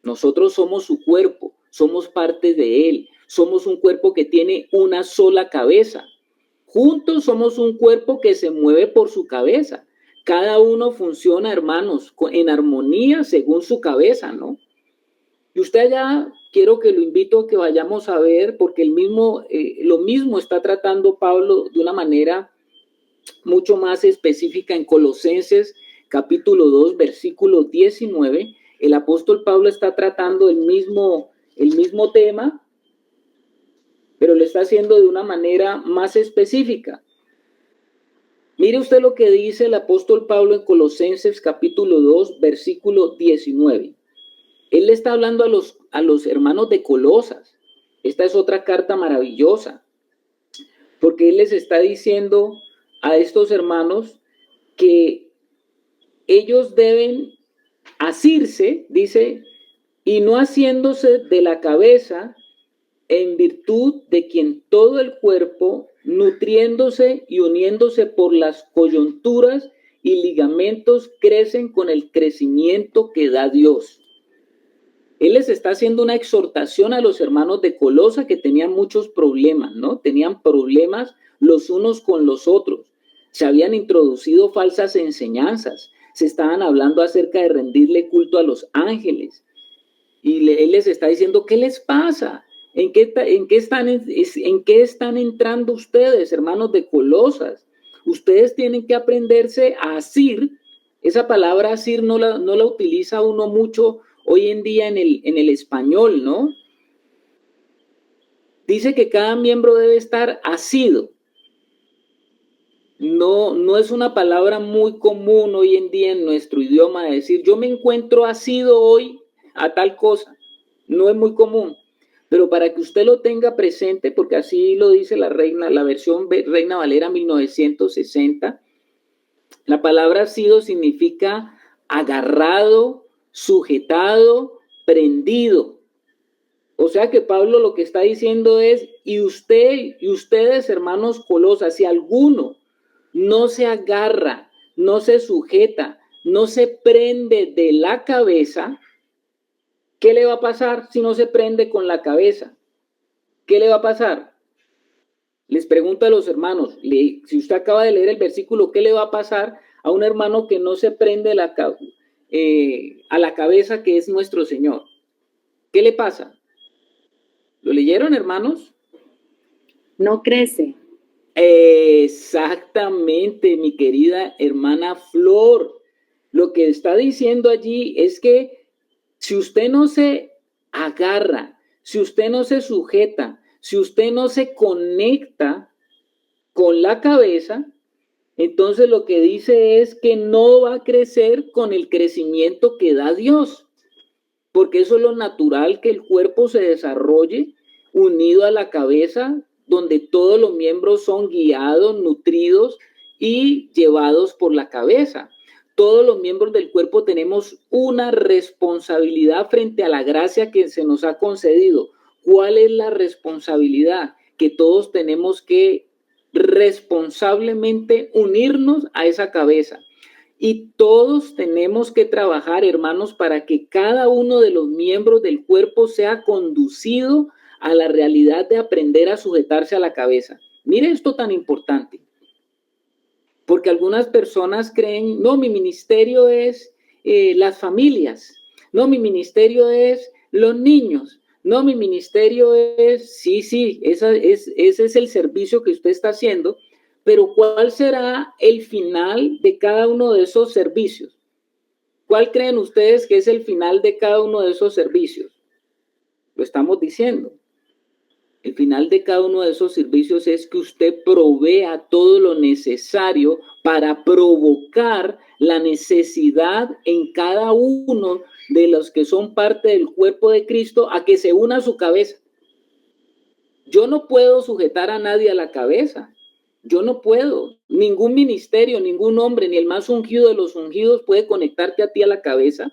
Nosotros somos su cuerpo, somos parte de él, somos un cuerpo que tiene una sola cabeza. Juntos somos un cuerpo que se mueve por su cabeza. Cada uno funciona, hermanos, en armonía según su cabeza, ¿no? Y usted allá, quiero que lo invito a que vayamos a ver, porque lo mismo está tratando Pablo de una manera mucho más específica en Colosenses capítulo 2, versículo 19. El apóstol Pablo está tratando el mismo tema, pero lo está haciendo de una manera más específica. Mire usted lo que dice el apóstol Pablo en Colosenses capítulo 2, versículo 19. Él le está hablando a los hermanos de Colosas. Esta es otra carta maravillosa, porque él les está diciendo a estos hermanos que ellos deben asirse, dice, y no haciéndose de la cabeza, en virtud de quien todo el cuerpo, nutriéndose y uniéndose por las coyunturas y ligamentos, crecen con el crecimiento que da Dios. Él les está haciendo una exhortación a los hermanos de Colosa que tenían muchos problemas, ¿no? Tenían problemas los unos con los otros. Se habían introducido falsas enseñanzas. Se estaban hablando acerca de rendirle culto a los ángeles. Y él les está diciendo, ¿qué les pasa? ¿En qué están entrando ustedes, hermanos de Colosas? Ustedes tienen que aprenderse a asir. Esa palabra asir no la utiliza uno mucho hoy en día en el español, ¿no? Dice que cada miembro debe estar asido. No es una palabra muy común hoy en día en nuestro idioma de decir, yo me encuentro asido hoy a tal cosa. No es muy común. Pero para que usted lo tenga presente, porque así lo dice la versión Reina Valera 1960, la palabra asido significa agarrado, sujetado, prendido. O sea que Pablo lo que está diciendo es, y ustedes, hermanos Colosas, si alguno no se agarra, no se sujeta, no se prende de la cabeza, ¿qué le va a pasar si no se prende con la cabeza? ¿Qué le va a pasar? Les pregunto a los hermanos, si usted acaba de leer el versículo, ¿qué le va a pasar a un hermano que no se prende a la cabeza que es nuestro Señor? ¿Qué le pasa? ¿Lo leyeron, hermanos? No crece. Exactamente, mi querida hermana Flor. Lo que está diciendo allí es que si usted no se agarra, si usted no se sujeta, si usted no se conecta con la cabeza, entonces lo que dice es que no va a crecer con el crecimiento que da Dios, porque eso es lo natural, que el cuerpo se desarrolle unido a la cabeza, donde todos los miembros son guiados, nutridos y llevados por la cabeza. Todos los miembros del cuerpo tenemos una responsabilidad frente a la gracia que se nos ha concedido. ¿Cuál es la responsabilidad? Que todos tenemos que responsablemente unirnos a esa cabeza. Y todos tenemos que trabajar, hermanos, para que cada uno de los miembros del cuerpo sea conducido a la realidad de aprender a sujetarse a la cabeza. Mire esto tan importante. Porque algunas personas creen, no, mi ministerio es las familias, no, mi ministerio es los niños, no, mi ministerio es, sí, ese es el servicio que usted está haciendo, pero ¿cuál será el final de cada uno de esos servicios? ¿Cuál creen ustedes que es el final de cada uno de esos servicios? Lo estamos diciendo. El final de cada uno de esos servicios es que usted provea todo lo necesario para provocar la necesidad en cada uno de los que son parte del cuerpo de Cristo a que se una a su cabeza. Yo no puedo sujetar a nadie a la cabeza. Yo no puedo. Ningún ministerio, ningún hombre, ni el más ungido de los ungidos puede conectarte a ti a la cabeza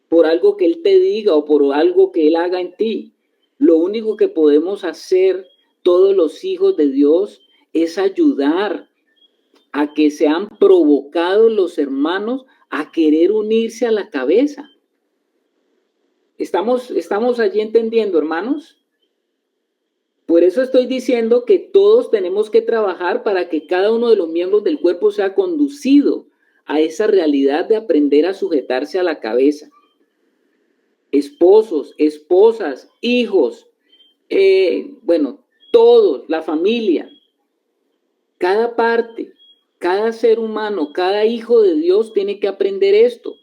por algo que él te diga o por algo que él haga en ti. Lo único que podemos hacer todos los hijos de Dios es ayudar a que sean provocados los hermanos a querer unirse a la cabeza. ¿Estamos allí entendiendo, hermanos? Por eso estoy diciendo que todos tenemos que trabajar para que cada uno de los miembros del cuerpo sea conducido a esa realidad de aprender a sujetarse a la cabeza. Esposos, esposas, hijos, todos, la familia, cada parte, cada ser humano, cada hijo de Dios tiene que aprender esto.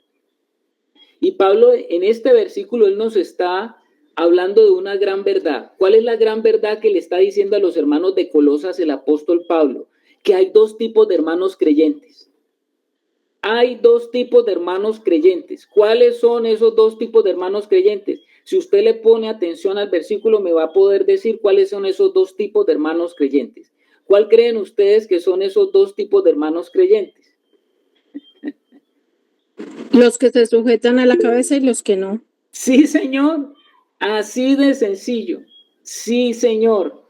Y Pablo en este versículo, él nos está hablando de una gran verdad. ¿Cuál es la gran verdad que le está diciendo a los hermanos de Colosas el apóstol Pablo? Que hay dos tipos de hermanos creyentes. Hay dos tipos de hermanos creyentes. ¿Cuáles son esos dos tipos de hermanos creyentes? Si usted le pone atención al versículo, me va a poder decir cuáles son esos dos tipos de hermanos creyentes. ¿Cuál creen ustedes que son esos dos tipos de hermanos creyentes? Los que se sujetan a la cabeza y los que no. Sí, Señor. Así de sencillo. Sí, Señor.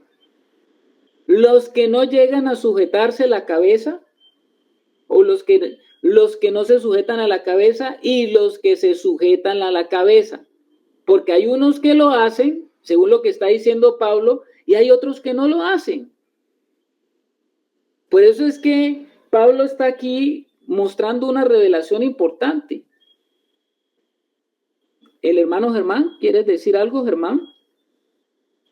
Los que no llegan a sujetarse la cabeza, o los que no se sujetan a la cabeza y los que se sujetan a la cabeza. Porque hay unos que lo hacen, según lo que está diciendo Pablo, y hay otros que no lo hacen. Por eso es que Pablo está aquí mostrando una revelación importante. El hermano Germán, ¿quieres decir algo, Germán?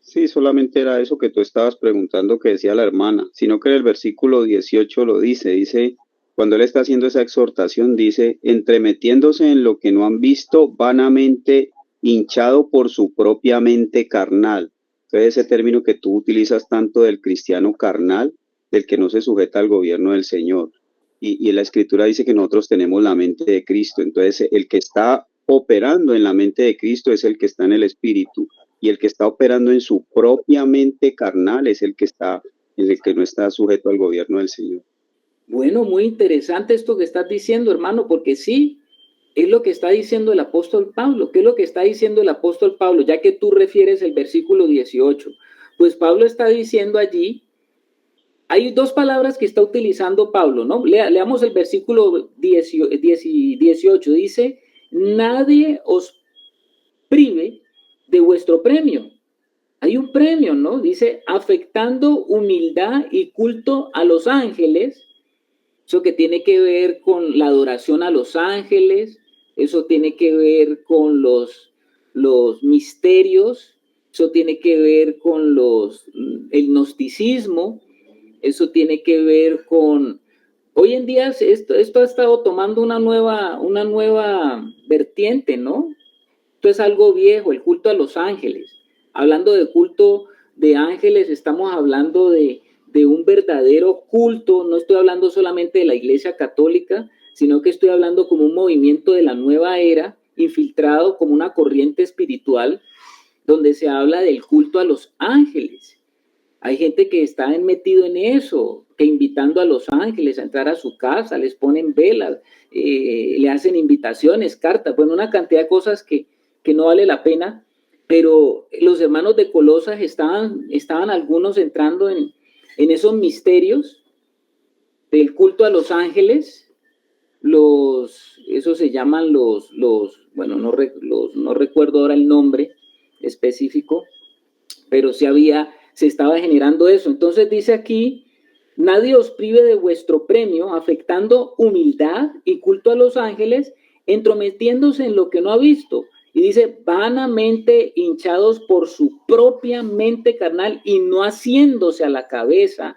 Sí, solamente era eso que tú estabas preguntando que decía la hermana, sino que en el versículo 18 lo dice, cuando él está haciendo esa exhortación, dice, entremetiéndose en lo que no han visto, vanamente hinchado por su propia mente carnal. Entonces ese término que tú utilizas tanto del cristiano carnal, del que no se sujeta al gobierno del Señor. Y la escritura dice que nosotros tenemos la mente de Cristo. Entonces el que está operando en la mente de Cristo es el que está en el Espíritu. Y el que está operando en su propia mente carnal es el que no está sujeto al gobierno del Señor. Bueno, muy interesante esto que estás diciendo, hermano, porque sí, es lo que está diciendo el apóstol Pablo. ¿Qué es lo que está diciendo el apóstol Pablo? Ya que tú refieres el versículo 18. Pues Pablo está diciendo allí, hay dos palabras que está utilizando Pablo, ¿no? Leamos el versículo 18. Dice, nadie os prive de vuestro premio. Hay un premio, ¿no? Dice, afectando humildad y culto a los ángeles. Eso que tiene que ver con la adoración a los ángeles, eso tiene que ver con los misterios, eso tiene que ver con el gnosticismo, eso tiene que ver con... Hoy en día esto ha estado tomando una nueva vertiente, ¿no? Esto es algo viejo, el culto a los ángeles. Hablando de culto de ángeles, estamos hablando de un verdadero culto. No estoy hablando solamente de la Iglesia Católica, sino que estoy hablando como un movimiento de la nueva era, infiltrado como una corriente espiritual, donde se habla del culto a los ángeles. Hay gente que está metido en eso, que invitando a los ángeles a entrar a su casa, les ponen velas, le hacen invitaciones, cartas, bueno, una cantidad de cosas que no vale la pena, pero los hermanos de Colosas estaban algunos entrando en esos misterios del culto a los ángeles, eso se llaman bueno, no recuerdo ahora el nombre específico, pero sí se estaba generando eso. Entonces dice aquí, nadie os prive de vuestro premio, afectando humildad y culto a los ángeles, entrometiéndose en lo que no ha visto. Y dice, vanamente hinchados por su propia mente carnal y no haciéndose a la cabeza,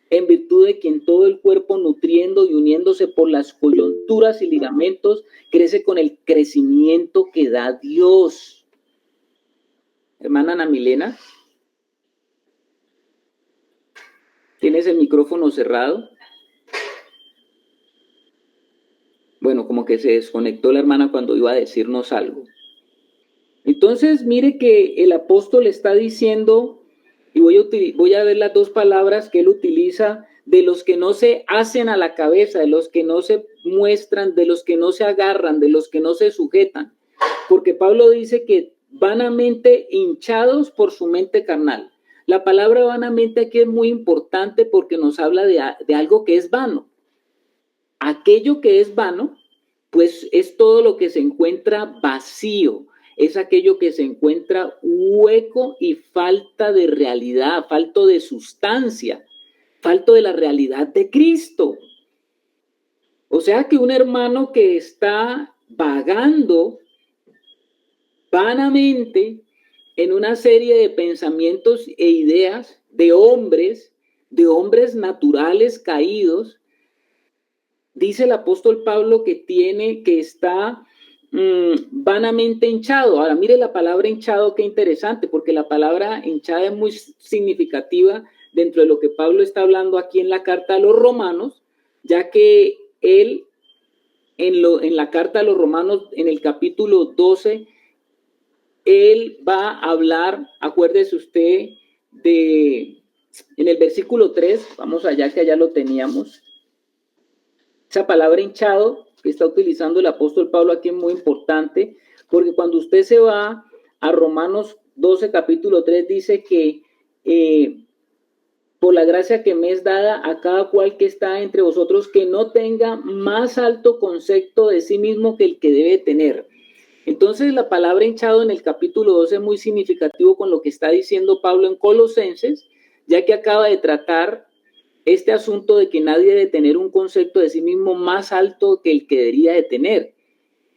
en virtud de quien todo el cuerpo nutriendo y uniéndose por las coyunturas y ligamentos, crece con el crecimiento que da Dios. Hermana Ana Milena, ¿tienes el micrófono cerrado? Bueno, como que se desconectó la hermana cuando iba a decirnos algo. Entonces, mire que el apóstol está diciendo, y voy a ver las dos palabras que él utiliza, de los que no se hacen a la cabeza, de los que no se muestran, de los que no se agarran, de los que no se sujetan. Porque Pablo dice que vanamente hinchados por su mente carnal. La palabra vanamente aquí es muy importante porque nos habla de algo que es vano. Aquello que es vano, pues es todo lo que se encuentra vacío, es aquello que se encuentra hueco y falta de realidad, falto de sustancia, falto de la realidad de Cristo. O sea que un hermano que está vagando vanamente en una serie de pensamientos e ideas de hombres naturales caídos, dice el apóstol Pablo que está vanamente hinchado. Ahora, mire la palabra hinchado, qué interesante, porque la palabra hinchada es muy significativa dentro de lo que Pablo está hablando aquí en la carta a los romanos, ya que él en la carta a los romanos, en el capítulo 12, él va a hablar, acuérdese usted, en el versículo 3, vamos allá que allá lo teníamos. Esa palabra hinchado que está utilizando el apóstol Pablo aquí es muy importante Porque cuando usted se va a Romanos 12, capítulo 3, dice que por la gracia que me es dada a cada cual que está entre vosotros, que no tenga más alto concepto de sí mismo que el que debe tener. Entonces la palabra hinchado en el capítulo 12 es muy significativo con lo que está diciendo Pablo en Colosenses, ya que acaba de tratar este asunto de que nadie debe tener un concepto de sí mismo más alto que el que debería de tener.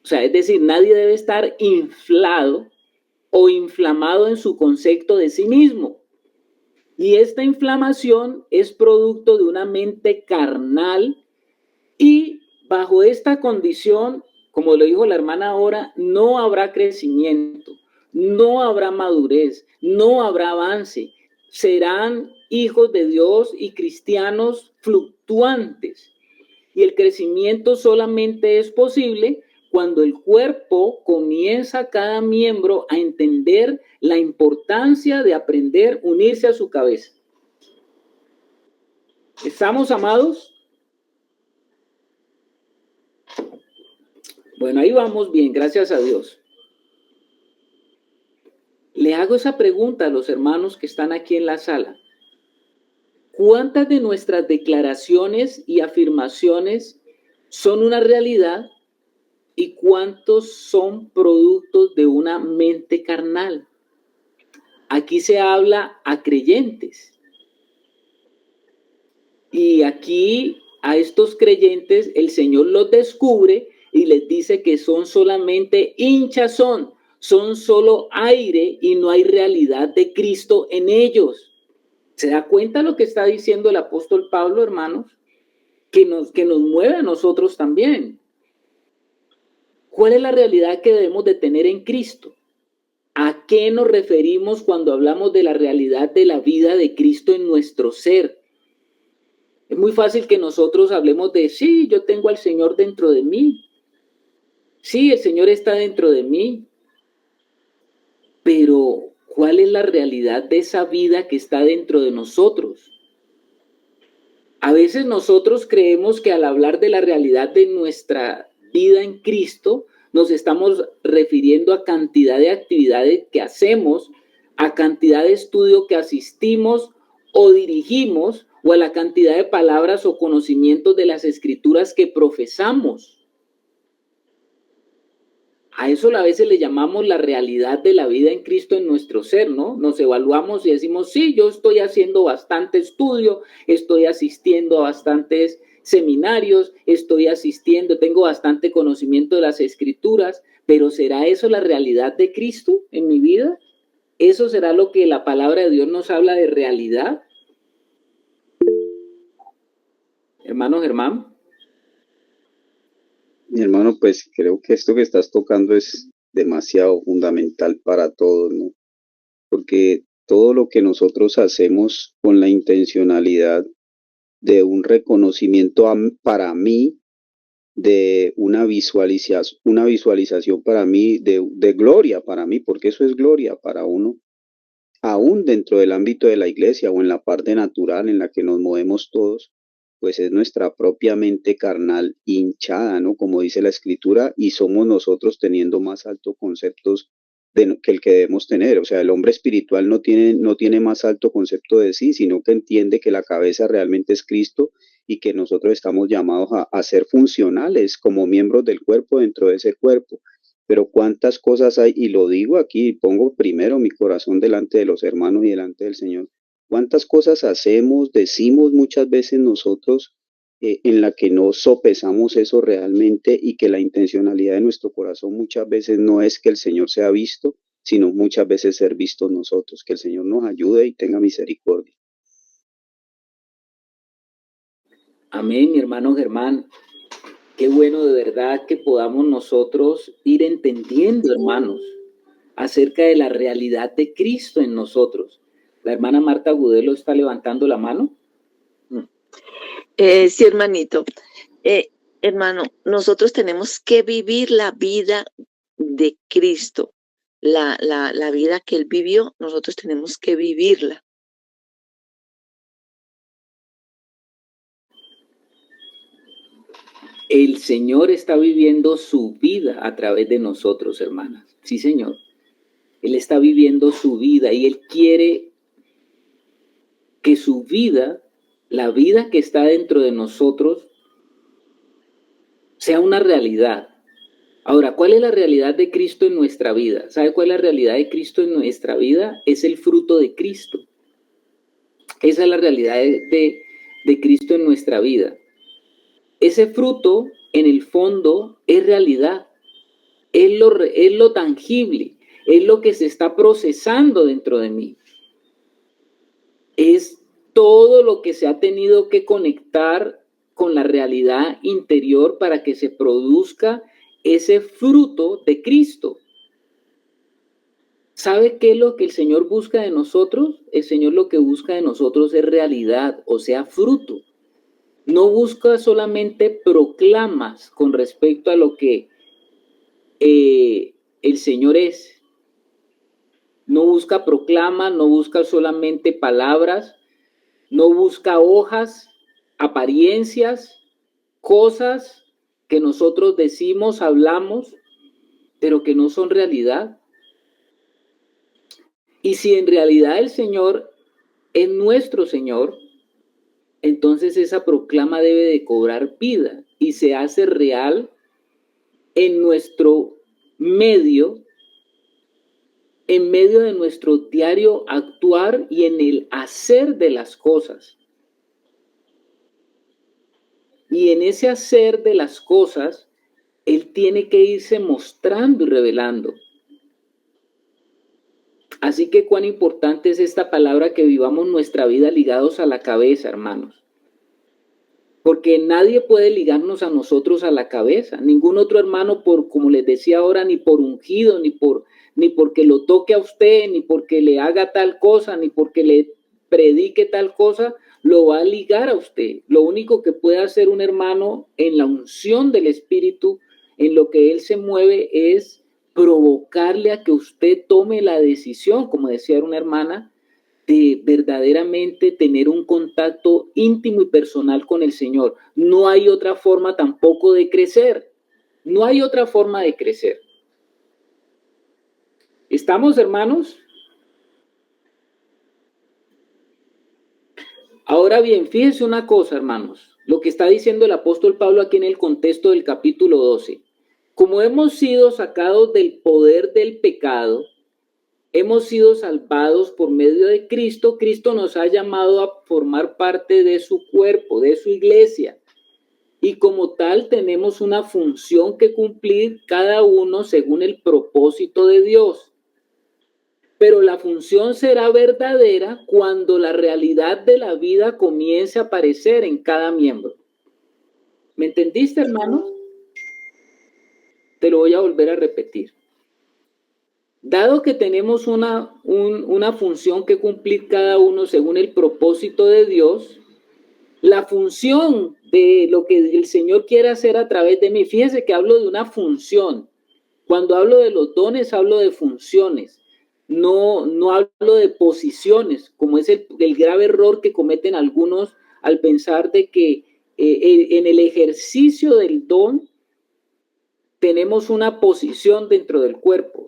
O sea, es decir, nadie debe estar inflado o inflamado en su concepto de sí mismo. Y esta inflamación es producto de una mente carnal y bajo esta condición, como lo dijo la hermana ahora, no habrá crecimiento, no habrá madurez, no habrá avance. Serán hijos de Dios y cristianos fluctuantes. Y el crecimiento solamente es posible cuando el cuerpo comienza cada miembro a entender la importancia de aprender a unirse a su cabeza. ¿Estamos, amados? Bueno, ahí vamos bien, gracias a Dios. Le hago esa pregunta a los hermanos que están aquí en la sala. ¿Cuántas de nuestras declaraciones y afirmaciones son una realidad y cuántos son productos de una mente carnal? Aquí se habla a creyentes. Y aquí a estos creyentes el Señor los descubre y les dice que son solamente hinchazón, son solo aire y no hay realidad de Cristo en ellos. ¿Se da cuenta lo que está diciendo el apóstol Pablo, hermanos? Que nos mueve a nosotros también. ¿Cuál es la realidad que debemos de tener en Cristo? ¿A qué nos referimos cuando hablamos de la realidad de la vida de Cristo en nuestro ser? Es muy fácil que nosotros hablemos de, sí, yo tengo al Señor dentro de mí. Sí, el Señor está dentro de mí. Pero, ¿cuál es la realidad de esa vida que está dentro de nosotros? A veces nosotros creemos que al hablar de la realidad de nuestra vida en Cristo, nos estamos refiriendo a cantidad de actividades que hacemos, a cantidad de estudio que asistimos o dirigimos, o a la cantidad de palabras o conocimientos de las escrituras que profesamos. A eso a veces le llamamos la realidad de la vida en Cristo en nuestro ser, ¿no? Nos evaluamos y decimos, sí, yo estoy haciendo bastante estudio, estoy asistiendo a bastantes seminarios, estoy asistiendo, tengo bastante conocimiento de las escrituras, pero ¿será eso la realidad de Cristo en mi vida? ¿Eso será lo que la palabra de Dios nos habla de realidad? Hermano Germán. Mi hermano, pues creo que esto que estás tocando es demasiado fundamental para todos, ¿no? Porque todo lo que nosotros hacemos con la intencionalidad de un reconocimiento para mí, de una visualización para mí, de gloria para mí, porque eso es gloria para uno, aún dentro del ámbito de la iglesia o en la parte natural en la que nos movemos todos, pues es nuestra propia mente carnal hinchada, ¿no? Como dice la escritura, y somos nosotros teniendo más altos conceptos que el que debemos tener. O sea, el hombre espiritual no tiene más alto concepto de sí, sino que entiende que la cabeza realmente es Cristo y que nosotros estamos llamados a ser funcionales como miembros del cuerpo dentro de ese cuerpo. Pero cuántas cosas hay, y lo digo aquí, pongo primero mi corazón delante de los hermanos y delante del Señor. Cuántas cosas hacemos, decimos muchas veces nosotros en la que no sopesamos eso realmente y que la intencionalidad de nuestro corazón muchas veces no es que el Señor sea visto, sino muchas veces ser vistos nosotros. Que el Señor nos ayude y tenga misericordia. Amén, mi hermano Germán. Qué bueno de verdad que podamos nosotros ir entendiendo, hermanos, acerca de la realidad de Cristo en nosotros. La hermana Marta Agudelo está levantando la mano. Sí, hermanito. Hermano, nosotros tenemos que vivir la vida de Cristo. La vida que Él vivió, nosotros tenemos que vivirla. El Señor está viviendo su vida a través de nosotros, hermanas. Sí, Señor. Él está viviendo su vida y Él quiere que su vida, la vida que está dentro de nosotros, sea una realidad. Ahora, ¿cuál es la realidad de Cristo en nuestra vida? ¿Sabe cuál es la realidad de Cristo en nuestra vida? Es el fruto de Cristo. Esa es la realidad de Cristo en nuestra vida. Ese fruto, en el fondo, es realidad. Es lo tangible. Es lo que se está procesando dentro de mí. Es todo lo que se ha tenido que conectar con la realidad interior para que se produzca ese fruto de Cristo. ¿Sabe qué es lo que el Señor busca de nosotros? El Señor lo que busca de nosotros es realidad, o sea, fruto. No busca solamente proclamas con respecto a lo que el Señor es. No busca proclamas, no busca solamente palabras, no busca hojas, apariencias, cosas que nosotros decimos, hablamos, pero que no son realidad. Y si en realidad el Señor es nuestro Señor, entonces esa proclama debe de cobrar vida y se hace real en nuestro medio, en medio de nuestro diario actuar y en el hacer de las cosas. Y en ese hacer de las cosas, Él tiene que irse mostrando y revelando. Así que cuán importante es esta palabra, que vivamos nuestra vida ligados a la cabeza, hermanos. Porque nadie puede ligarnos a nosotros a la cabeza. Ningún otro hermano, como les decía ahora, ni por ungido, ni porque lo toque a usted, ni porque le haga tal cosa, ni porque le predique tal cosa, lo va a ligar a usted. Lo único que puede hacer un hermano en la unción del Espíritu, en lo que él se mueve, es provocarle a que usted tome la decisión, como decía una hermana, de verdaderamente tener un contacto íntimo y personal con el Señor. No hay otra forma tampoco de crecer. No hay otra forma de crecer. ¿Estamos, hermanos? Ahora bien, fíjense una cosa, hermanos, lo que está diciendo el apóstol Pablo aquí en el contexto del capítulo 12. Como hemos sido sacados del poder del pecado, hemos sido salvados por medio de Cristo. Cristo nos ha llamado a formar parte de su cuerpo, de su iglesia. Y como tal tenemos una función que cumplir cada uno según el propósito de Dios. Pero la función será verdadera cuando la realidad de la vida comience a aparecer en cada miembro. ¿Me entendiste, hermano? Te lo voy a volver a repetir. Dado que tenemos una función que cumplir cada uno según el propósito de Dios, la función de lo que el Señor quiere hacer a través de mí, fíjese que hablo de una función. Cuando hablo de los dones, hablo de funciones. No hablo de posiciones, como es el grave error que cometen algunos al pensar de que en el ejercicio del don tenemos una posición dentro del cuerpo.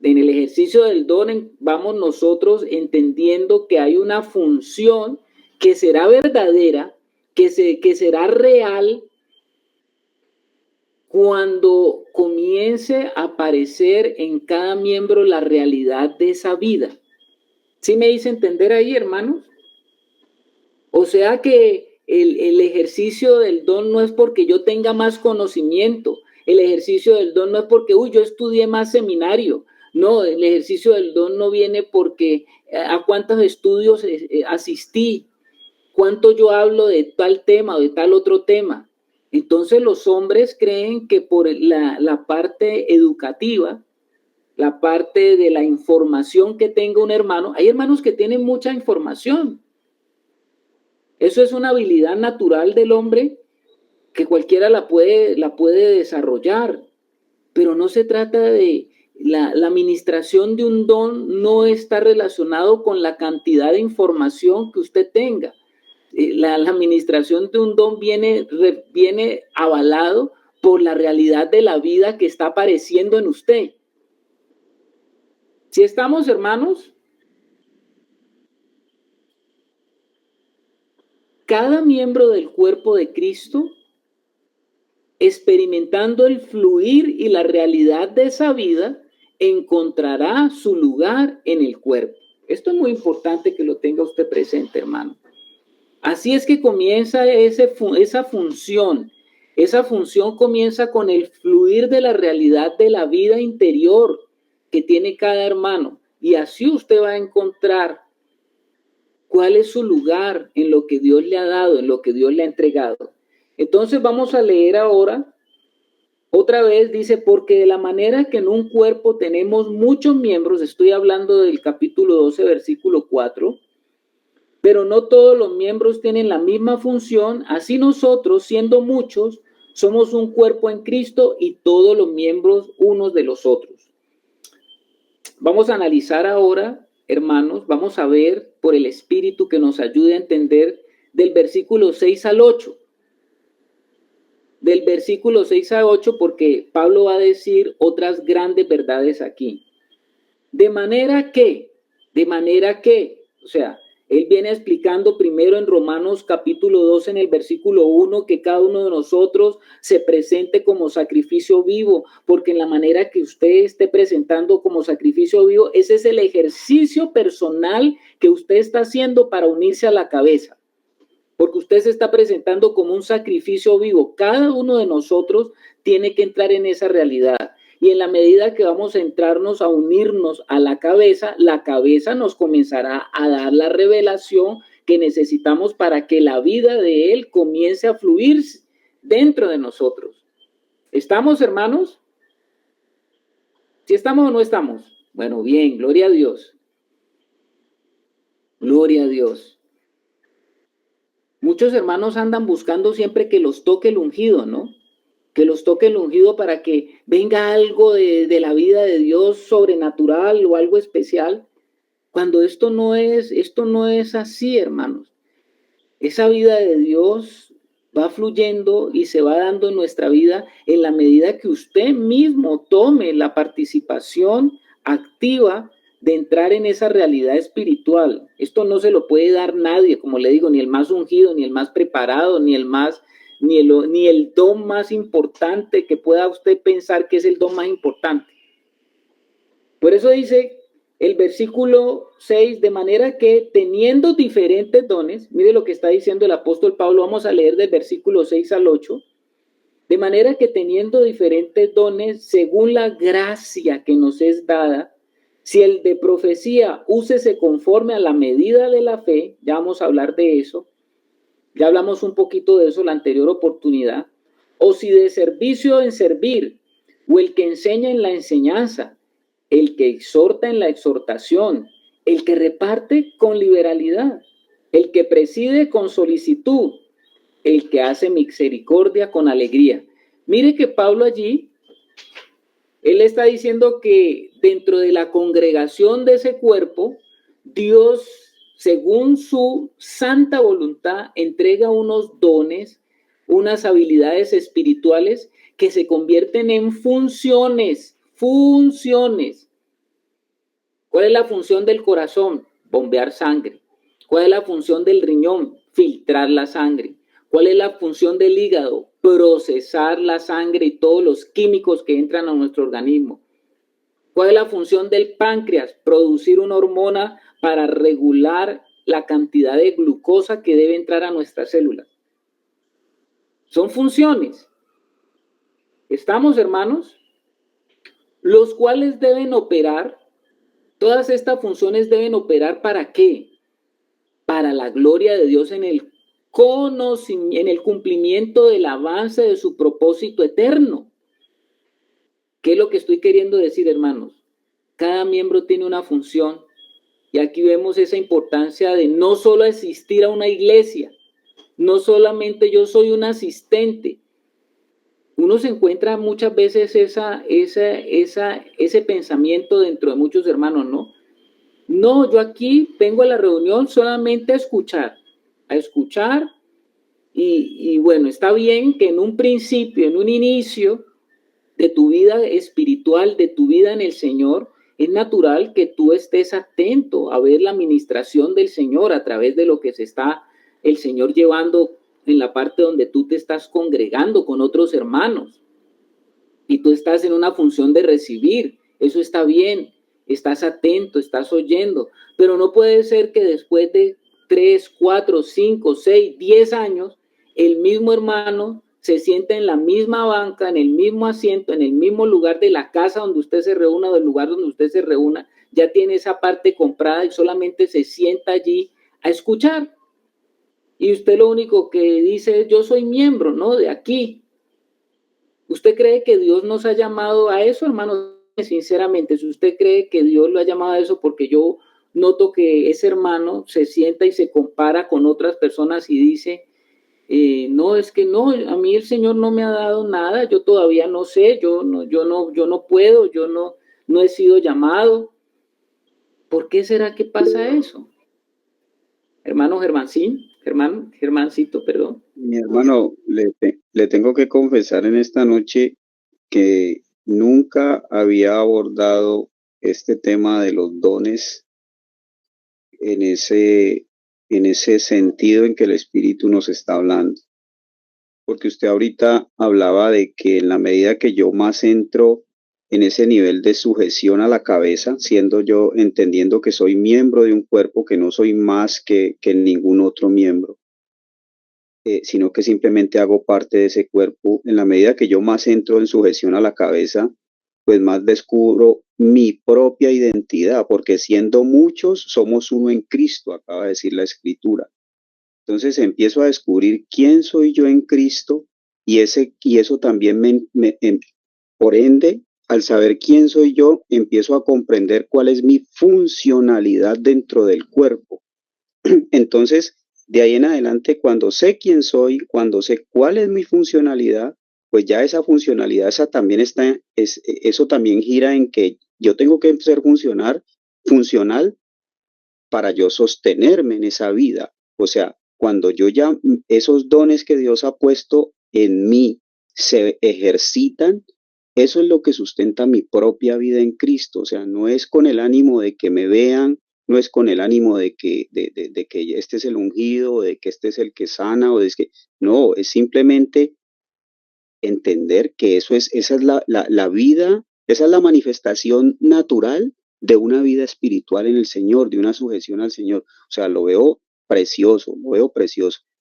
En el ejercicio del don vamos nosotros entendiendo que hay una función que será verdadera, que será real cuando comience a aparecer en cada miembro la realidad de esa vida. ¿Sí me hice entender ahí, hermanos? O sea que el ejercicio del don no es porque yo tenga más conocimiento. El ejercicio del don no es porque, yo estudié más seminario. No, el ejercicio del don no viene porque a cuántos estudios asistí, cuánto yo hablo de tal tema o de tal otro tema. Entonces los hombres creen que por la parte educativa, la parte de la información que tenga un hermano, hay hermanos que tienen mucha información. Eso es una habilidad natural del hombre que cualquiera la puede desarrollar, pero no se trata de la administración de un don, no está relacionado con la cantidad de información que usted tenga. La administración de un don viene avalado por la realidad de la vida que está apareciendo en usted. ¿Sí estamos, hermanos? Cada miembro del cuerpo de Cristo, experimentando el fluir y la realidad de esa vida, encontrará su lugar en el cuerpo. Esto es muy importante que lo tenga usted presente, hermano. Así es que comienza esa función. Esa función comienza con el fluir de la realidad de la vida interior que tiene cada hermano. Y así usted va a encontrar cuál es su lugar en lo que Dios le ha dado, en lo que Dios le ha entregado. Entonces vamos a leer ahora, otra vez dice, porque de la manera que en un cuerpo tenemos muchos miembros, estoy hablando del capítulo 12, versículo 4, pero no todos los miembros tienen la misma función, así nosotros, siendo muchos, somos un cuerpo en Cristo y todos los miembros unos de los otros. Vamos a analizar ahora, hermanos, vamos a ver por el Espíritu que nos ayude a entender del versículo 6 al 8. Del versículo 6 al 8, porque Pablo va a decir otras grandes verdades aquí. De manera que, o sea, él viene explicando primero en Romanos capítulo 2 en el versículo 1 que cada uno de nosotros se presente como sacrificio vivo, porque en la manera que usted esté presentando como sacrificio vivo, ese es el ejercicio personal que usted está haciendo para unirse a la cabeza, porque usted se está presentando como un sacrificio vivo. Cada uno de nosotros tiene que entrar en esa realidad. Y en la medida que vamos a entrarnos a unirnos a la cabeza nos comenzará a dar la revelación que necesitamos para que la vida de Él comience a fluir dentro de nosotros. ¿Estamos, hermanos? ¿Sí estamos o no estamos? Bueno, bien, gloria a Dios. Gloria a Dios. Muchos hermanos andan buscando siempre que los toque el ungido, ¿no? Que los toque el ungido para que venga algo de la vida de Dios sobrenatural o algo especial, cuando esto no es así, hermanos. Esa vida de Dios va fluyendo y se va dando en nuestra vida en la medida que usted mismo tome la participación activa de entrar en esa realidad espiritual. Esto no se lo puede dar nadie, como le digo, ni el más ungido, ni el más preparado, ni el don más importante que pueda usted pensar que es el don más importante. Por eso dice el versículo 6, de manera que teniendo diferentes dones, mire lo que está diciendo el apóstol Pablo, vamos a leer del versículo 6 al 8, de manera que teniendo diferentes dones según la gracia que nos es dada, si el de profecía úsese conforme a la medida de la fe, ya vamos a hablar de eso, ya hablamos un poquito de eso la anterior oportunidad, o si de servicio en servir, o el que enseña en la enseñanza, el que exhorta en la exhortación, el que reparte con liberalidad, el que preside con solicitud, el que hace misericordia con alegría. Mire que Pablo allí, él está diciendo que dentro de la congregación de ese cuerpo, Dios, según su santa voluntad, entrega unos dones, unas habilidades espirituales que se convierten en funciones. ¿Cuál es la función del corazón? Bombear sangre. ¿Cuál es la función del riñón? Filtrar la sangre. ¿Cuál es la función del hígado? Procesar la sangre y todos los químicos que entran a nuestro organismo. ¿Cuál es la función del páncreas? Producir una hormona para regular la cantidad de glucosa que debe entrar a nuestras células. Son funciones. ¿Estamos, hermanos? Los cuales deben operar, todas estas funciones deben operar ¿para qué? Para la gloria de Dios en el cumplimiento del avance de su propósito eterno. ¿Qué es lo que estoy queriendo decir, hermanos? Cada miembro tiene una función y aquí vemos esa importancia de no solo asistir a una iglesia, no solamente yo soy un asistente. Uno se encuentra muchas veces ese pensamiento dentro de muchos hermanos, ¿no? No, yo aquí vengo a la reunión solamente a escuchar. a escuchar. Y bueno, está bien que en un principio, en un inicio de tu vida espiritual, de tu vida en el Señor, es natural que tú estés atento a ver la administración del Señor a través de lo que se está el Señor llevando en la parte donde tú te estás congregando con otros hermanos y tú estás en una función de recibir. Eso está bien, estás atento, estás oyendo, pero no puede ser que después de 3, 4, 5, 6, 10 años, el mismo hermano se sienta en la misma banca, en el mismo asiento, en el mismo lugar de la casa donde usted se reúna o del lugar donde usted se reúna, ya tiene esa parte comprada y solamente se sienta allí a escuchar. Y usted lo único que dice es, yo soy miembro, ¿no? De aquí. ¿Usted cree que Dios nos ha llamado a eso, hermano? Sinceramente, si usted cree que Dios lo ha llamado a eso, porque yo noto que ese hermano se sienta y se compara con otras personas y dice, no, es que no, a mí el Señor no me ha dado nada, yo todavía no sé, yo no puedo, yo no he sido llamado. ¿Por qué será que pasa eso? Hermano Germancito, perdón. Mi hermano, le tengo que confesar en esta noche que nunca había abordado este tema de los dones en ese sentido en que el Espíritu nos está hablando. Porque usted ahorita hablaba de que en la medida que yo más entro en ese nivel de sujeción a la cabeza, siendo yo entendiendo que soy miembro de un cuerpo, que no soy más que ningún otro miembro, sino que simplemente hago parte de ese cuerpo, en la medida que yo más entro en sujeción a la cabeza, pues más descubro mi propia identidad, porque siendo muchos, somos uno en Cristo, acaba de decir la Escritura. Entonces empiezo a descubrir quién soy yo en Cristo y eso también por ende, al saber quién soy yo, empiezo a comprender cuál es mi funcionalidad dentro del cuerpo. Entonces, de ahí en adelante, cuando sé quién soy, cuando sé cuál es mi funcionalidad, pues ya esa funcionalidad, eso también gira en que yo tengo que ser funcional para yo sostenerme en esa vida. O sea, cuando yo ya, esos dones que Dios ha puesto en mí se ejercitan, eso es lo que sustenta mi propia vida en Cristo. O sea, no es con el ánimo de que me vean, no es con el ánimo de que este es el ungido, o de que este es el que sana, no, es simplemente entender que esa es la vida, esa es la manifestación natural de una vida espiritual en el Señor, de una sujeción al Señor. O sea, lo veo precioso,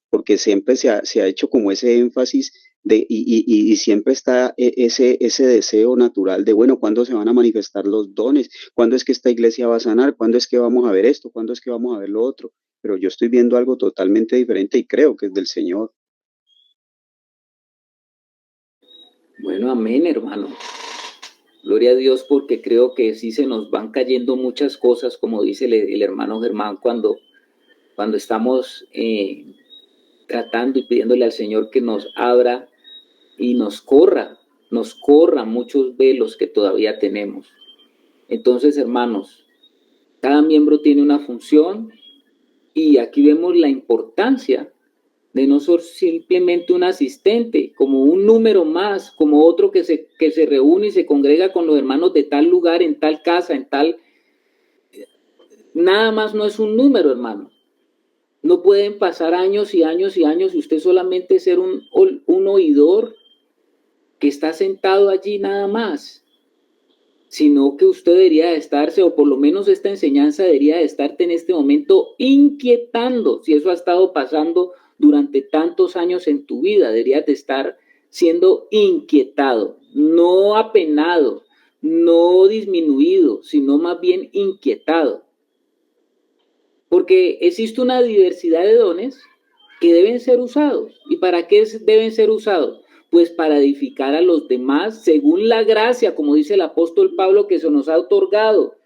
porque siempre se ha hecho como ese énfasis y siempre está ese deseo natural de, bueno, ¿cuándo se van a manifestar los dones? ¿Cuándo es que esta iglesia va a sanar? ¿Cuándo es que vamos a ver esto? ¿Cuándo es que vamos a ver lo otro? Pero yo estoy viendo algo totalmente diferente y creo que es del Señor. Bueno, amén, hermano. Gloria a Dios, porque creo que sí se nos van cayendo muchas cosas, como dice el hermano Germán, cuando estamos tratando y pidiéndole al Señor que nos abra y nos corra muchos velos que todavía tenemos. Entonces, hermanos, cada miembro tiene una función y aquí vemos la importancia de no ser simplemente un asistente, como un número más, como otro que se reúne y se congrega con los hermanos de tal lugar, en tal casa, en tal... Nada más no es un número, hermano. No pueden pasar años y años y años y usted solamente ser un oidor que está sentado allí nada más, sino que usted debería de estarse, o por lo menos esta enseñanza debería de estarte en este momento inquietando, si eso ha estado pasando durante tantos años en tu vida, deberías de estar siendo inquietado, no apenado, no disminuido, sino más bien inquietado. Porque existe una diversidad de dones que deben ser usados. ¿Y para qué deben ser usados? Pues para edificar a los demás según la gracia, como dice el apóstol Pablo, que se nos ha otorgado.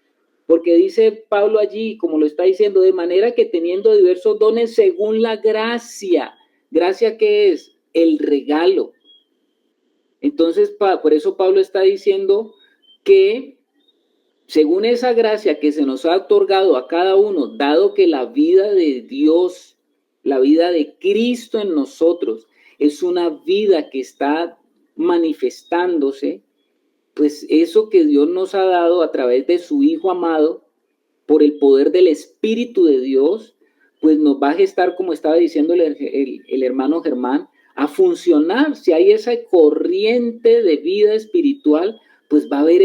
Porque dice Pablo allí, como lo está diciendo, de manera que teniendo diversos dones según la gracia. ¿Gracia qué es? El regalo. Entonces, por eso Pablo está diciendo que según esa gracia que se nos ha otorgado a cada uno, dado que la vida de Dios, la vida de Cristo en nosotros, es una vida que está manifestándose, pues eso que Dios nos ha dado a través de su Hijo amado, por el poder del Espíritu de Dios, pues nos va a gestar, como estaba diciendo el hermano Germán, a funcionar. Si hay esa corriente de vida espiritual, pues va a haber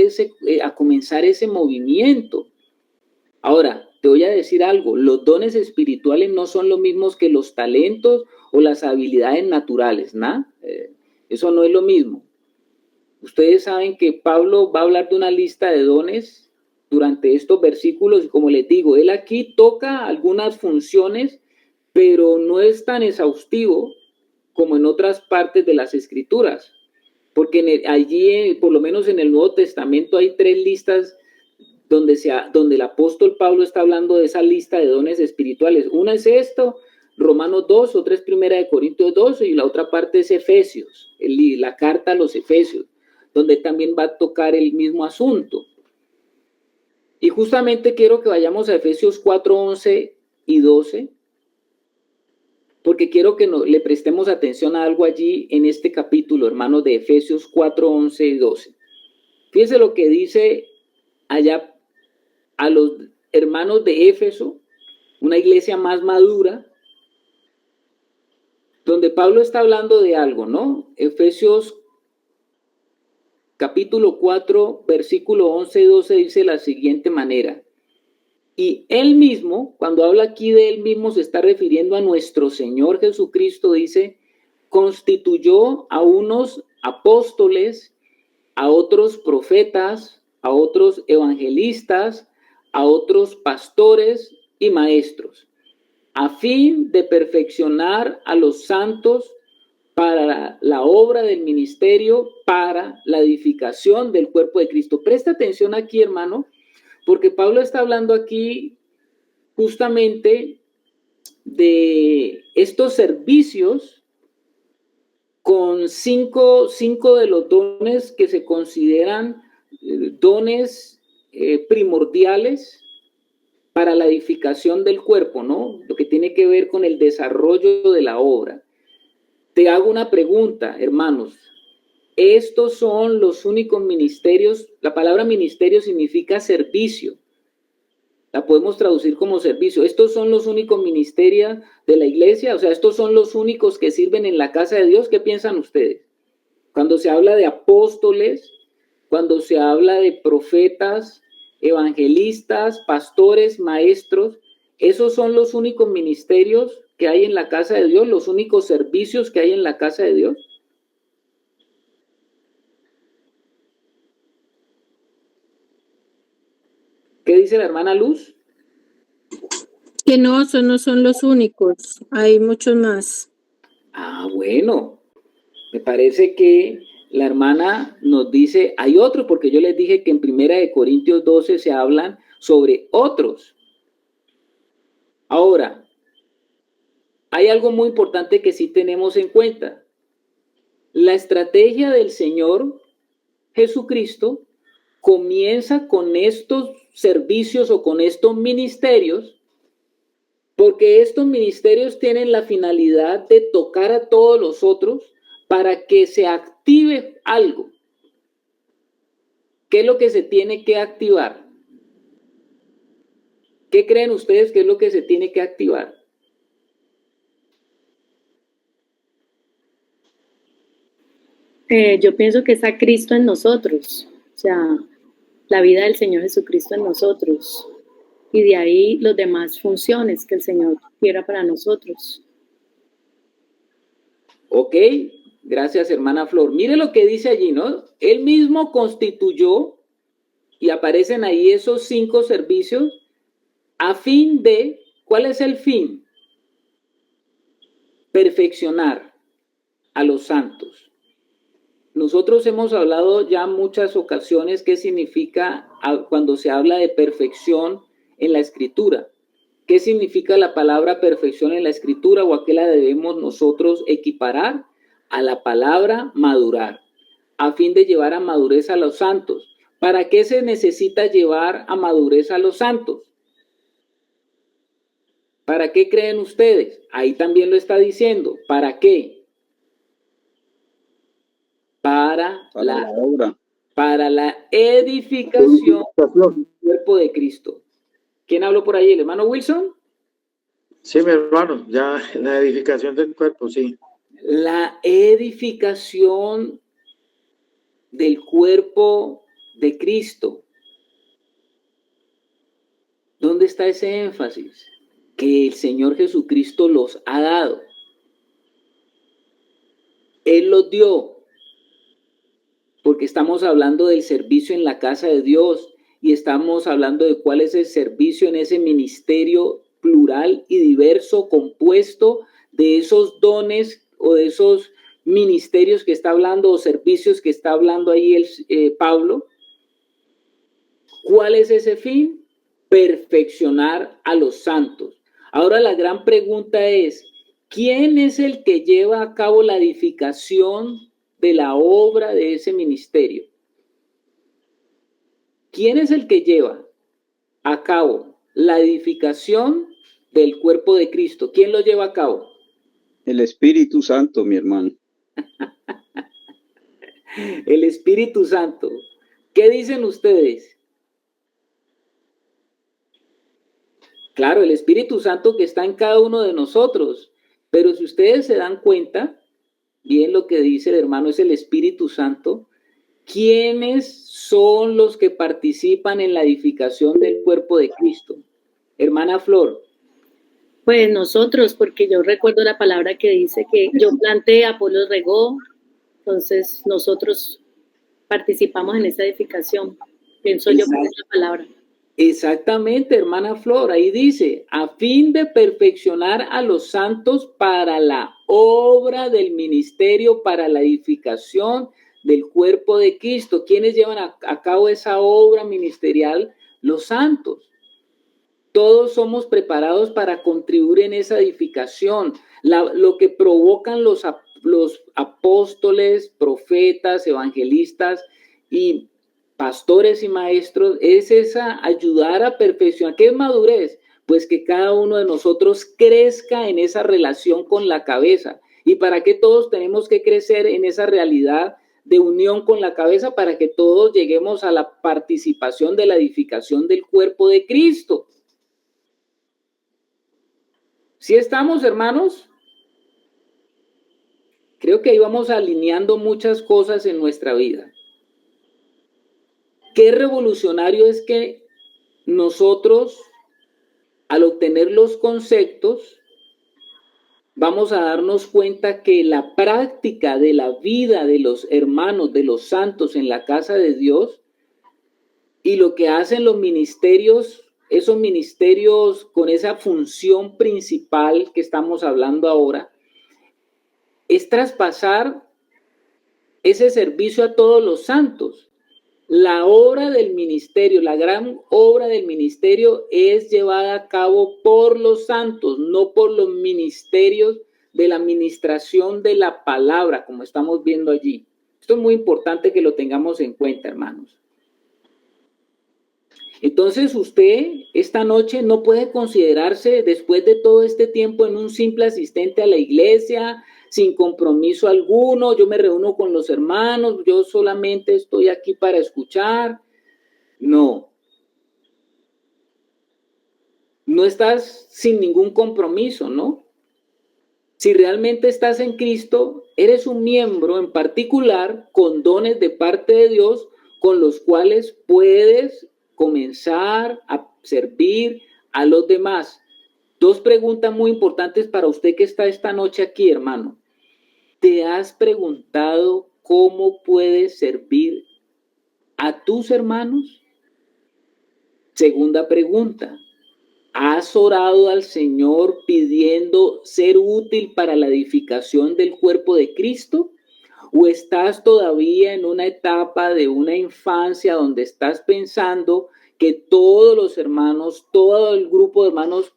a comenzar ese movimiento. Ahora, te voy a decir algo, los dones espirituales no son lo mismos que los talentos o las habilidades naturales, ¿no? Eso no es lo mismo. Ustedes saben que Pablo va a hablar de una lista de dones durante estos versículos, y como les digo, él aquí toca algunas funciones, pero no es tan exhaustivo como en otras partes de las Escrituras, porque allí, por lo menos en el Nuevo Testamento, hay 3 listas donde el apóstol Pablo está hablando de esa lista de dones espirituales. Una es esto, Romanos 2, otra es Primera de Corintios 12, y la otra parte es Efesios, la carta a los Efesios, donde también va a tocar el mismo asunto. Y justamente quiero que vayamos a Efesios 4, 11 y 12, porque quiero que le prestemos atención a algo allí en este capítulo, hermanos, de Efesios 4, 11 y 12. Fíjense lo que dice allá a los hermanos de Éfeso, una iglesia más madura, donde Pablo está hablando de algo, ¿no? Efesios capítulo 4, versículo 11 y 12 dice de la siguiente manera: y él mismo, cuando habla aquí de él mismo, se está refiriendo a nuestro Señor Jesucristo, dice, constituyó a unos apóstoles, a otros profetas, a otros evangelistas, a otros pastores y maestros, a fin de perfeccionar a los santos para la obra del ministerio, para la edificación del cuerpo de Cristo. Presta atención aquí, hermano, porque Pablo está hablando aquí justamente de estos servicios con cinco de los dones que se consideran dones primordiales para la edificación del cuerpo, ¿no? Lo que tiene que ver con el desarrollo de la obra. Te hago una pregunta, hermanos. Estos son los únicos ministerios. La palabra ministerio significa servicio. La podemos traducir como servicio. Estos son los únicos ministerios de la iglesia. O sea, estos son los únicos que sirven en la casa de Dios. ¿Qué piensan ustedes? Cuando se habla de apóstoles, cuando se habla de profetas, evangelistas, pastores, maestros, esos son los únicos ministerios que hay en la casa de Dios, los únicos servicios que hay en la casa de Dios. ¿Qué dice la hermana Luz? Que no, esos no son los únicos, hay muchos más. Ah, bueno, me parece que la hermana nos dice, hay otros, porque yo les dije que en Primera de Corintios 12 se hablan sobre otros. Ahora, hay algo muy importante que sí tenemos en cuenta. La estrategia del Señor Jesucristo comienza con estos servicios o con estos ministerios, porque estos ministerios tienen la finalidad de tocar a todos los otros para que se active algo. ¿Qué es lo que se tiene que activar? ¿Qué creen ustedes que es lo que se tiene que activar? Yo pienso que es a Cristo en nosotros, o sea, la vida del Señor Jesucristo en nosotros, y de ahí las demás funciones que el Señor quiera para nosotros. Ok, gracias hermana Flor. Mire lo que dice allí, ¿no? Él mismo constituyó, y aparecen ahí esos 5 servicios, a fin de, ¿cuál es el fin? Perfeccionar a los santos. Nosotros hemos hablado ya muchas ocasiones qué significa cuando se habla de perfección en la Escritura. ¿Qué significa la palabra perfección en la Escritura o a qué la debemos nosotros equiparar? A la palabra madurar, a fin de llevar a madurez a los santos. ¿Para qué se necesita llevar a madurez a los santos? ¿Para qué creen ustedes? Ahí también lo está diciendo. ¿Para qué? Para la obra. Para la edificación del cuerpo de Cristo. ¿Quién habló por ahí? ¿El hermano Wilson? Sí, mi hermano, ya la edificación del cuerpo, sí. La edificación del cuerpo de Cristo. ¿Dónde está ese énfasis? Que el Señor Jesucristo los ha dado. Él los dio, porque estamos hablando del servicio en la casa de Dios y estamos hablando de cuál es el servicio en ese ministerio plural y diverso, compuesto de esos dones o de esos ministerios que está hablando o servicios que está hablando ahí Pablo. ¿Cuál es ese fin? Perfeccionar a los santos. Ahora la gran pregunta es, ¿quién es el que lleva a cabo la edificación de la obra de ese ministerio? ¿Quién es el que lleva a cabo la edificación del cuerpo de Cristo? ¿Quién lo lleva a cabo? El Espíritu Santo, mi hermano. El Espíritu Santo. ¿Qué dicen ustedes? Claro, el Espíritu Santo que está en cada uno de nosotros. Pero si ustedes se dan cuenta, bien lo que dice el hermano es el Espíritu Santo. ¿Quiénes son los que participan en la edificación del cuerpo de Cristo? Hermana Flor. Pues nosotros, porque yo recuerdo la palabra que dice que yo planté, Apolos regó, entonces nosotros participamos en esa edificación. Pienso yo con esa palabra. Exactamente, hermana Flor, ahí dice, a fin de perfeccionar a los santos para la obra del ministerio, para la edificación del cuerpo de Cristo. ¿Quiénes llevan a cabo esa obra ministerial? Los santos. Todos somos preparados para contribuir en esa edificación. Lo que provocan los apóstoles, profetas, evangelistas y pastores y maestros es esa ayudar a perfeccionar. ¿Qué es madurez? Pues que cada uno de nosotros crezca en esa relación con la cabeza. ¿Y para qué todos tenemos que crecer en esa realidad de unión con la cabeza? Para que todos lleguemos a la participación de la edificación del cuerpo de Cristo. ¿Sí estamos, hermanos? Creo que ahí vamos alineando muchas cosas en nuestra vida. Qué revolucionario es que nosotros, al obtener los conceptos, vamos a darnos cuenta que la práctica de la vida de los hermanos, de los santos en la casa de Dios, y lo que hacen los ministerios, esos ministerios con esa función principal que estamos hablando ahora, es traspasar ese servicio a todos los santos. La obra del ministerio, la gran obra del ministerio es llevada a cabo por los santos, no por los ministerios de la administración de la palabra, como estamos viendo allí. Esto es muy importante que lo tengamos en cuenta, hermanos. Entonces usted esta noche no puede considerarse, después de todo este tiempo, en un simple asistente a la iglesia, sin compromiso alguno. Yo me reúno con los hermanos, yo solamente estoy aquí para escuchar. No. No estás sin ningún compromiso, ¿no? Si realmente estás en Cristo, eres un miembro en particular con dones de parte de Dios con los cuales puedes comenzar a servir a los demás. Dos preguntas muy importantes para usted que está esta noche aquí, hermano. ¿Te has preguntado cómo puedes servir a tus hermanos? Segunda pregunta. ¿Has orado al Señor pidiendo ser útil para la edificación del cuerpo de Cristo? ¿O estás todavía en una etapa de una infancia donde estás pensando que todos los hermanos, todo el grupo de hermanos,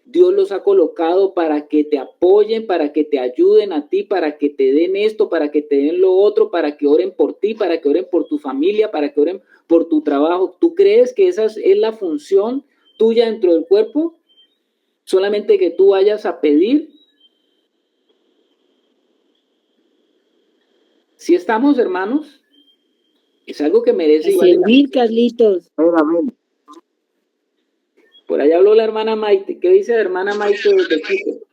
Dios los ha colocado para que te apoyen, para que te ayuden a ti, para que te den esto, para que te den lo otro, para que oren por ti, para que oren por tu familia, para que oren por tu trabajo? ¿Tú crees que esa es la función tuya dentro del cuerpo? Solamente que tú vayas a pedir. Si estamos, hermanos, es algo que merece y vale la Servir, Carlitos. Amén. Por allá habló la hermana Maite. ¿Qué dice la hermana Maite desde Quito?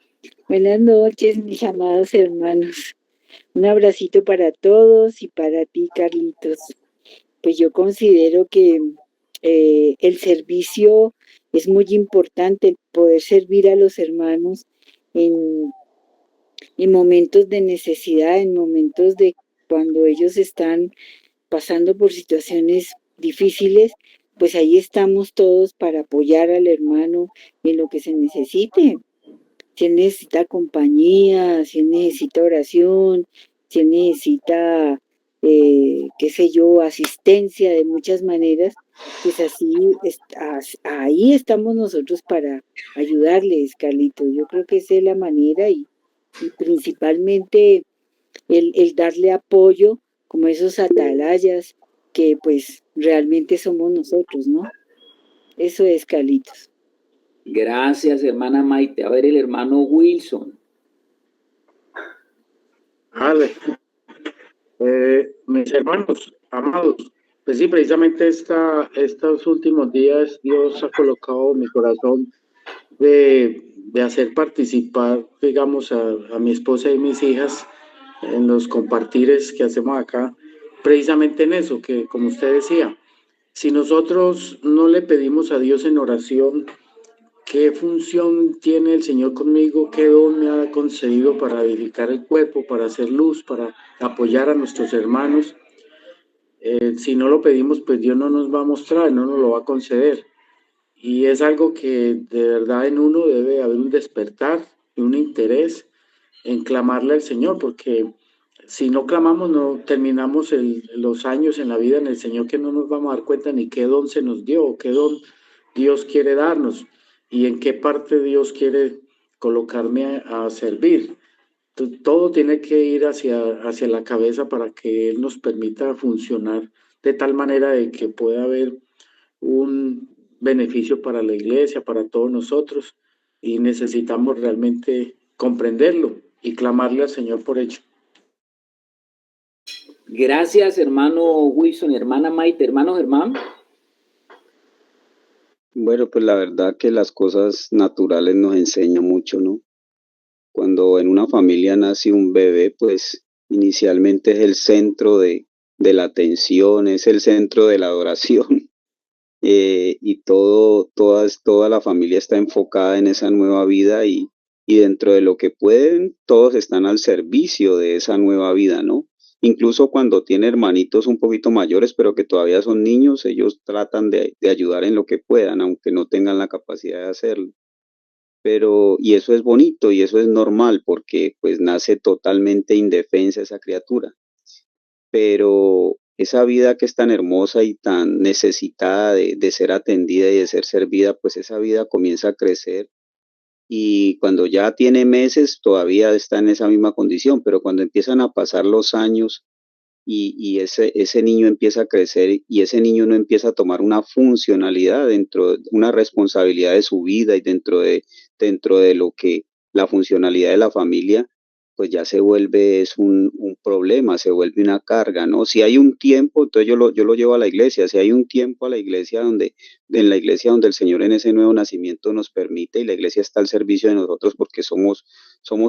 Buenas noches, mis amados hermanos. Un abracito para todos y para ti, Carlitos. Pues yo considero que el servicio es muy importante, el poder servir a los hermanos en momentos de necesidad, en momentos de cuando ellos están pasando por situaciones difíciles, pues ahí estamos todos para apoyar al hermano en lo que se necesite. Si él necesita compañía, si él necesita oración, si él necesita, qué sé yo, asistencia de muchas maneras, pues ahí estamos nosotros para ayudarles, Carlito. Yo creo que esa es la manera y principalmente el darle apoyo como esos atalayas que pues realmente somos nosotros, ¿no? Eso es, Carlitos. Gracias, hermana Maite. A ver, el hermano Wilson. Vale. Mis hermanos, amados, pues sí, precisamente estos últimos días Dios ha colocado en mi corazón de hacer participar, digamos, a mi esposa y mis hijas en los compartires que hacemos acá, precisamente en eso, que como usted decía, si nosotros no le pedimos a Dios en oración qué función tiene el Señor conmigo, qué don me ha concedido para edificar el cuerpo, para hacer luz, para apoyar a nuestros hermanos, si no lo pedimos, pues Dios no nos va a mostrar, no nos lo va a conceder. Y es algo que de verdad en uno debe haber un despertar y un interés en clamarle al Señor, porque si no clamamos, no terminamos los años en la vida en el Señor, que no nos vamos a dar cuenta ni qué don se nos dio, qué don Dios quiere darnos y en qué parte Dios quiere colocarme a servir. Entonces, todo tiene que ir hacia la cabeza para que Él nos permita funcionar de tal manera de que pueda haber un beneficio para la iglesia, para todos nosotros, y necesitamos realmente comprenderlo y clamarle al Señor por ello. Gracias, hermano Wilson, hermana Maite, hermano Germán. Bueno, pues la verdad que las cosas naturales nos enseñan mucho, ¿no? Cuando en una familia nace un bebé, pues inicialmente es el centro de la atención, es el centro de la adoración. Y toda la familia está enfocada en esa nueva vida y dentro de lo que pueden, todos están al servicio de esa nueva vida, ¿no? Incluso cuando tiene hermanitos un poquito mayores, pero que todavía son niños, ellos tratan de ayudar en lo que puedan, aunque no tengan la capacidad de hacerlo. Y eso es bonito y eso es normal porque pues nace totalmente indefensa esa criatura. Pero esa vida que es tan hermosa y tan necesitada de ser atendida y de ser servida, pues esa vida comienza a crecer y cuando ya tiene meses todavía está en esa misma condición, pero cuando empiezan a pasar los años y ese niño empieza a crecer y ese niño no empieza a tomar una funcionalidad una responsabilidad de su vida y dentro de lo que la funcionalidad de la familia, pues ya se vuelve un problema, se vuelve una carga, ¿no? Si hay un tiempo, entonces yo lo llevo a la iglesia, si hay un tiempo a la iglesia en la iglesia donde el Señor en ese nuevo nacimiento nos permite y la iglesia está al servicio de nosotros porque somos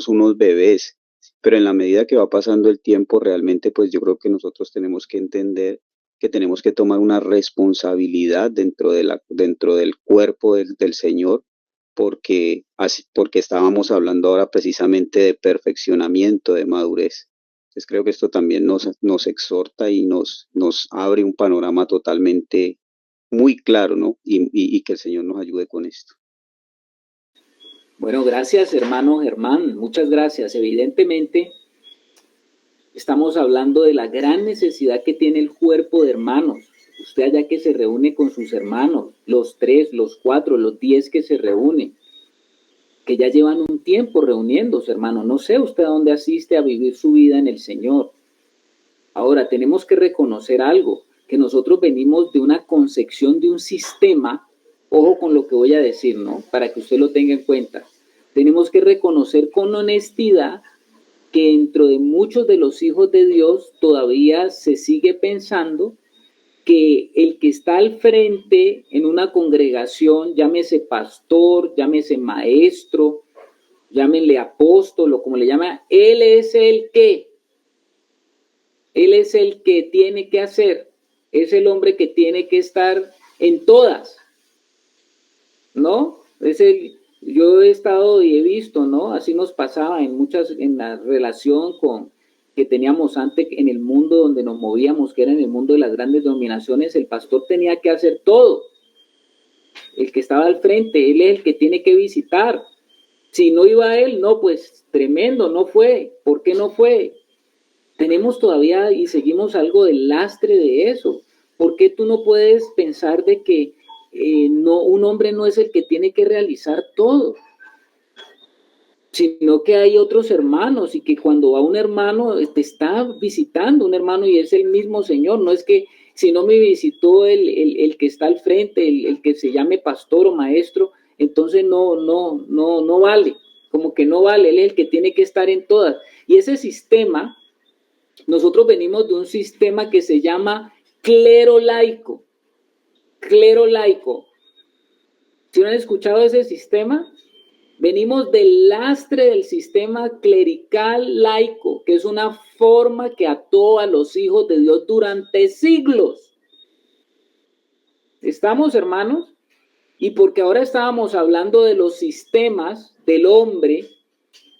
unos bebés. Pero en la medida que va pasando el tiempo, realmente, pues yo creo que nosotros tenemos que entender que tenemos que tomar una responsabilidad dentro del cuerpo del Señor, porque estábamos hablando ahora precisamente de perfeccionamiento, de madurez. Entonces creo que esto también nos exhorta y nos abre un panorama totalmente muy claro, ¿no? Y que el Señor nos ayude con esto. Bueno, gracias, hermano Germán. Muchas gracias. Evidentemente, estamos hablando de la gran necesidad que tiene el cuerpo de hermanos. Usted allá que se reúne con sus hermanos, los 3, los 4, los 10 que se reúnen, que ya llevan un tiempo reuniéndose, hermano. No sé usted a dónde asiste a vivir su vida en el Señor. Ahora, tenemos que reconocer algo, que nosotros venimos de una concepción de un sistema Ojo con lo que voy a decir, ¿no? Para que usted lo tenga en cuenta. Tenemos que reconocer con honestidad que dentro de muchos de los hijos de Dios todavía se sigue pensando que el que está al frente en una congregación, llámese pastor, llámese maestro, llámenle apóstol o como le llama, él es el que tiene que hacer, es el hombre que tiene que estar en todas, ¿no? Yo he estado y he visto, ¿no? Así nos pasaba en la relación que teníamos antes en el mundo donde nos movíamos, que era en el mundo de las grandes denominaciones. El pastor tenía que hacer todo. El que estaba al frente, él es el que tiene que visitar. Si no iba él, no, pues tremendo, no fue. ¿Por qué no fue? Tenemos todavía y seguimos algo del lastre de eso. ¿Por qué tú no puedes pensar de que un hombre no es el que tiene que realizar todo? Sino que hay otros hermanos y que cuando va un hermano te está visitando un hermano y es el mismo Señor. No es que si no me visitó el que está al frente, el que se llame pastor o maestro, entonces no vale, como que no vale, él es el que tiene que estar en todas. Y ese sistema, nosotros venimos de un sistema que se llama clero laico. Clero laico. ¿Sí no han escuchado ese sistema? Venimos del lastre del sistema clerical laico, que es una forma que ató a los hijos de Dios durante siglos. ¿Estamos, hermanos? Y porque ahora estábamos hablando de los sistemas del hombre,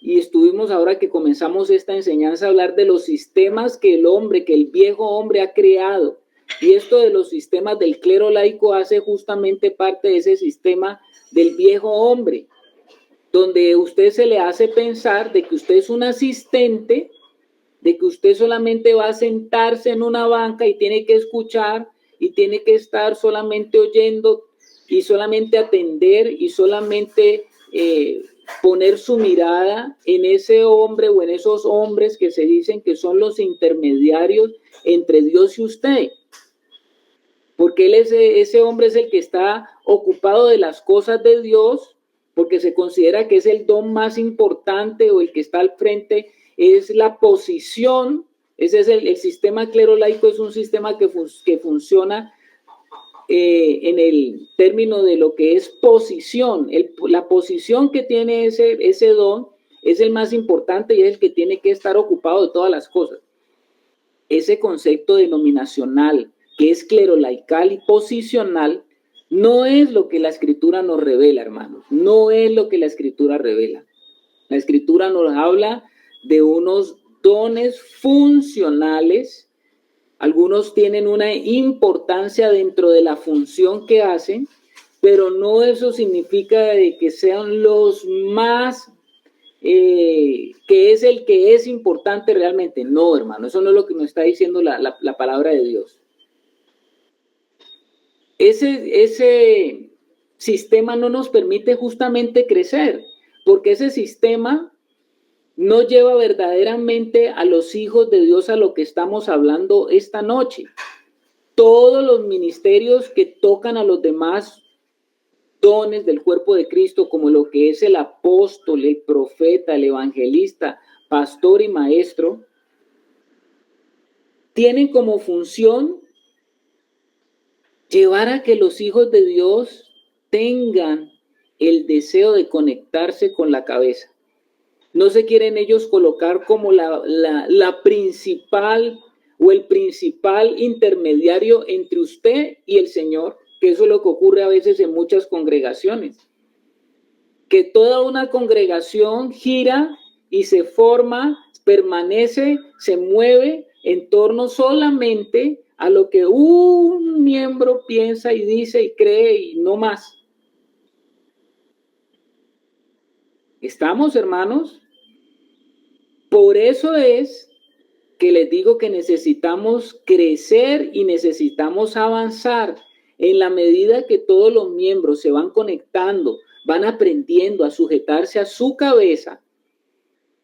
y estuvimos ahora que comenzamos esta enseñanza a hablar de los sistemas que el viejo hombre ha creado. Y esto de los sistemas del clero laico hace justamente parte de ese sistema del viejo hombre, donde usted se le hace pensar de que usted es un asistente, de que usted solamente va a sentarse en una banca y tiene que escuchar y tiene que estar solamente oyendo y solamente atender y solamente poner su mirada en ese hombre o en esos hombres que se dicen que son los intermediarios entre Dios y usted. Porque ese hombre es el que está ocupado de las cosas de Dios, porque se considera que es el don más importante o el que está al frente, es la posición. Ese es el sistema clero laico, es un sistema que funciona en el término de lo que es posición. La posición que tiene ese don es el más importante y es el que tiene que estar ocupado de todas las cosas. Ese concepto denominacional, que es clerolaical y posicional, no es lo que la Escritura nos revela, hermanos. No es lo que la Escritura revela. La Escritura nos habla de unos dones funcionales. Algunos tienen una importancia dentro de la función que hacen, pero no eso significa de que sean los más, que es el que es importante realmente. No, hermano, eso no es lo que nos está diciendo la palabra de Dios. Ese sistema no nos permite justamente crecer, porque ese sistema no lleva verdaderamente a los hijos de Dios a lo que estamos hablando esta noche. Todos los ministerios que tocan a los demás dones del cuerpo de Cristo, como lo que es el apóstol, el profeta, el evangelista, pastor y maestro, tienen como función llevar a que los hijos de Dios tengan el deseo de conectarse con la cabeza. No se quieren ellos colocar como la principal o el principal intermediario entre usted y el Señor, que eso es lo que ocurre a veces en muchas congregaciones. Que toda una congregación gira y se forma, permanece, se mueve en torno solamente a lo que un miembro piensa y dice y cree y no más. ¿Estamos, hermanos? Por eso es que les digo que necesitamos crecer y necesitamos avanzar en la medida que todos los miembros se van conectando, van aprendiendo a sujetarse a su cabeza.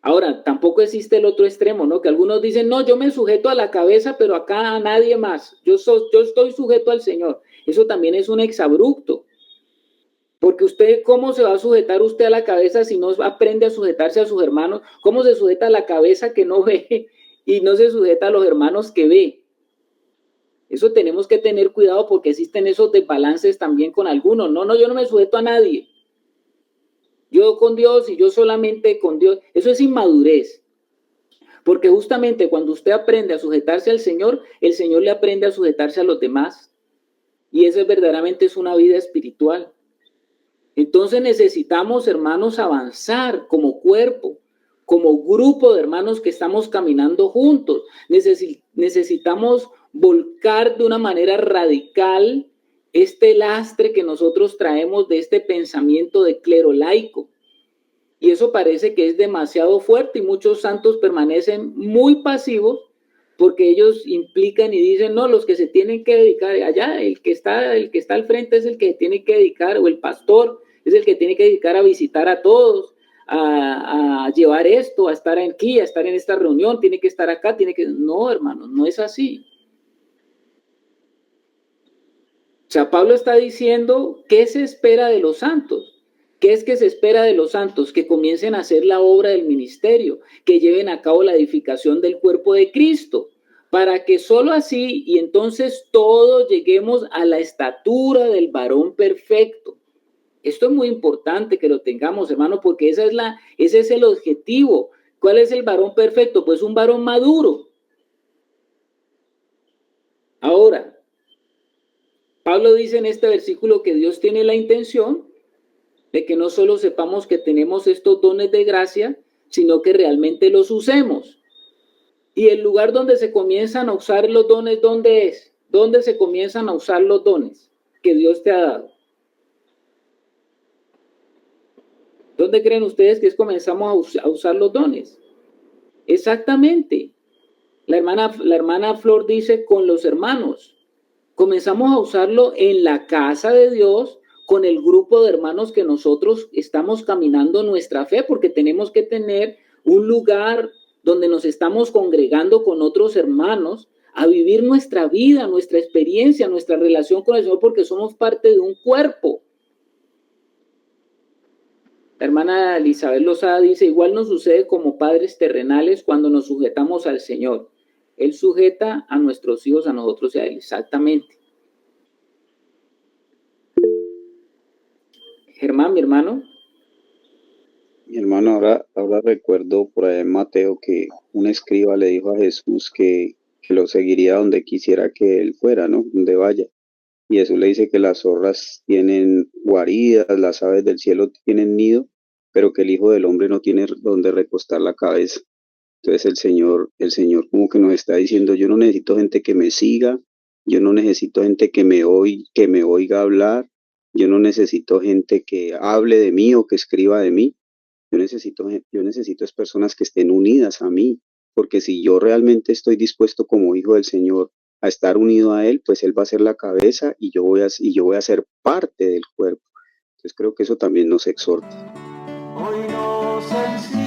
Ahora, tampoco existe el otro extremo, ¿no? Que algunos dicen, no, yo me sujeto a la cabeza, pero acá a nadie más. Yo estoy sujeto al Señor. Eso también es un exabrupto. Porque usted, ¿cómo se va a sujetar usted a la cabeza si no aprende a sujetarse a sus hermanos? ¿Cómo se sujeta a la cabeza que no ve y no se sujeta a los hermanos que ve? Eso tenemos que tener cuidado porque existen esos desbalances también con algunos. No, yo no me sujeto a nadie. Yo con Dios y yo solamente con Dios. Eso es inmadurez. Porque justamente cuando usted aprende a sujetarse al Señor, el Señor le aprende a sujetarse a los demás. Y eso verdaderamente es una vida espiritual. Entonces necesitamos, hermanos, avanzar como cuerpo, como grupo de hermanos que estamos caminando juntos. Necesitamos volcar de una manera radical este lastre que nosotros traemos de este pensamiento de clero laico. Y eso parece que es demasiado fuerte y muchos santos permanecen muy pasivos porque ellos implican y dicen, no, los que se tienen que dedicar allá, el que está al frente es el que tiene que dedicar, o el pastor es el que tiene que dedicar a visitar a todos, a llevar esto, a estar aquí, a estar en esta reunión, tiene que estar acá, No, hermanos, no es así. O sea, Pablo está diciendo, ¿qué se espera de los santos? ¿Qué es que se espera de los santos? Que comiencen a hacer la obra del ministerio, que lleven a cabo la edificación del cuerpo de Cristo, para que solo así y entonces todos lleguemos a la estatura del varón perfecto. Esto es muy importante que lo tengamos, hermano, porque ese es el objetivo. ¿Cuál es el varón perfecto? Pues un varón maduro. Ahora, Pablo dice en este versículo que Dios tiene la intención de que no solo sepamos que tenemos estos dones de gracia, sino que realmente los usemos. Y el lugar donde se comienzan a usar los dones, ¿dónde es? ¿Dónde se comienzan a usar los dones que Dios te ha dado? ¿Dónde creen ustedes que comenzamos a usar los dones? Exactamente. La hermana Flor dice con los hermanos. Comenzamos a usarlo en la casa de Dios, con el grupo de hermanos que nosotros estamos caminando nuestra fe, porque tenemos que tener un lugar donde nos estamos congregando con otros hermanos a vivir nuestra vida, nuestra experiencia, nuestra relación con el Señor, porque somos parte de un cuerpo. La hermana Elizabeth Lozada dice, igual nos sucede como padres terrenales cuando nos sujetamos al Señor. Él sujeta a nuestros hijos, a nosotros y a Él, exactamente. Germán, mi hermano. Mi hermano, ahora recuerdo por ahí en Mateo que un escriba le dijo a Jesús que lo seguiría donde quisiera que él fuera, ¿no? Donde vaya. Y Jesús le dice que las zorras tienen guaridas, las aves del cielo tienen nido, pero que el Hijo del Hombre no tiene donde recostar la cabeza. Entonces el Señor como que nos está diciendo, yo no necesito gente que me siga, yo no necesito gente que me oiga hablar, yo no necesito gente que hable de mí o que escriba de mí. Yo necesito es personas que estén unidas a mí, porque si yo realmente estoy dispuesto como hijo del Señor a estar unido a Él, pues Él va a ser la cabeza y yo voy a ser parte del cuerpo. Entonces creo que eso también nos exhorta. Hoy nos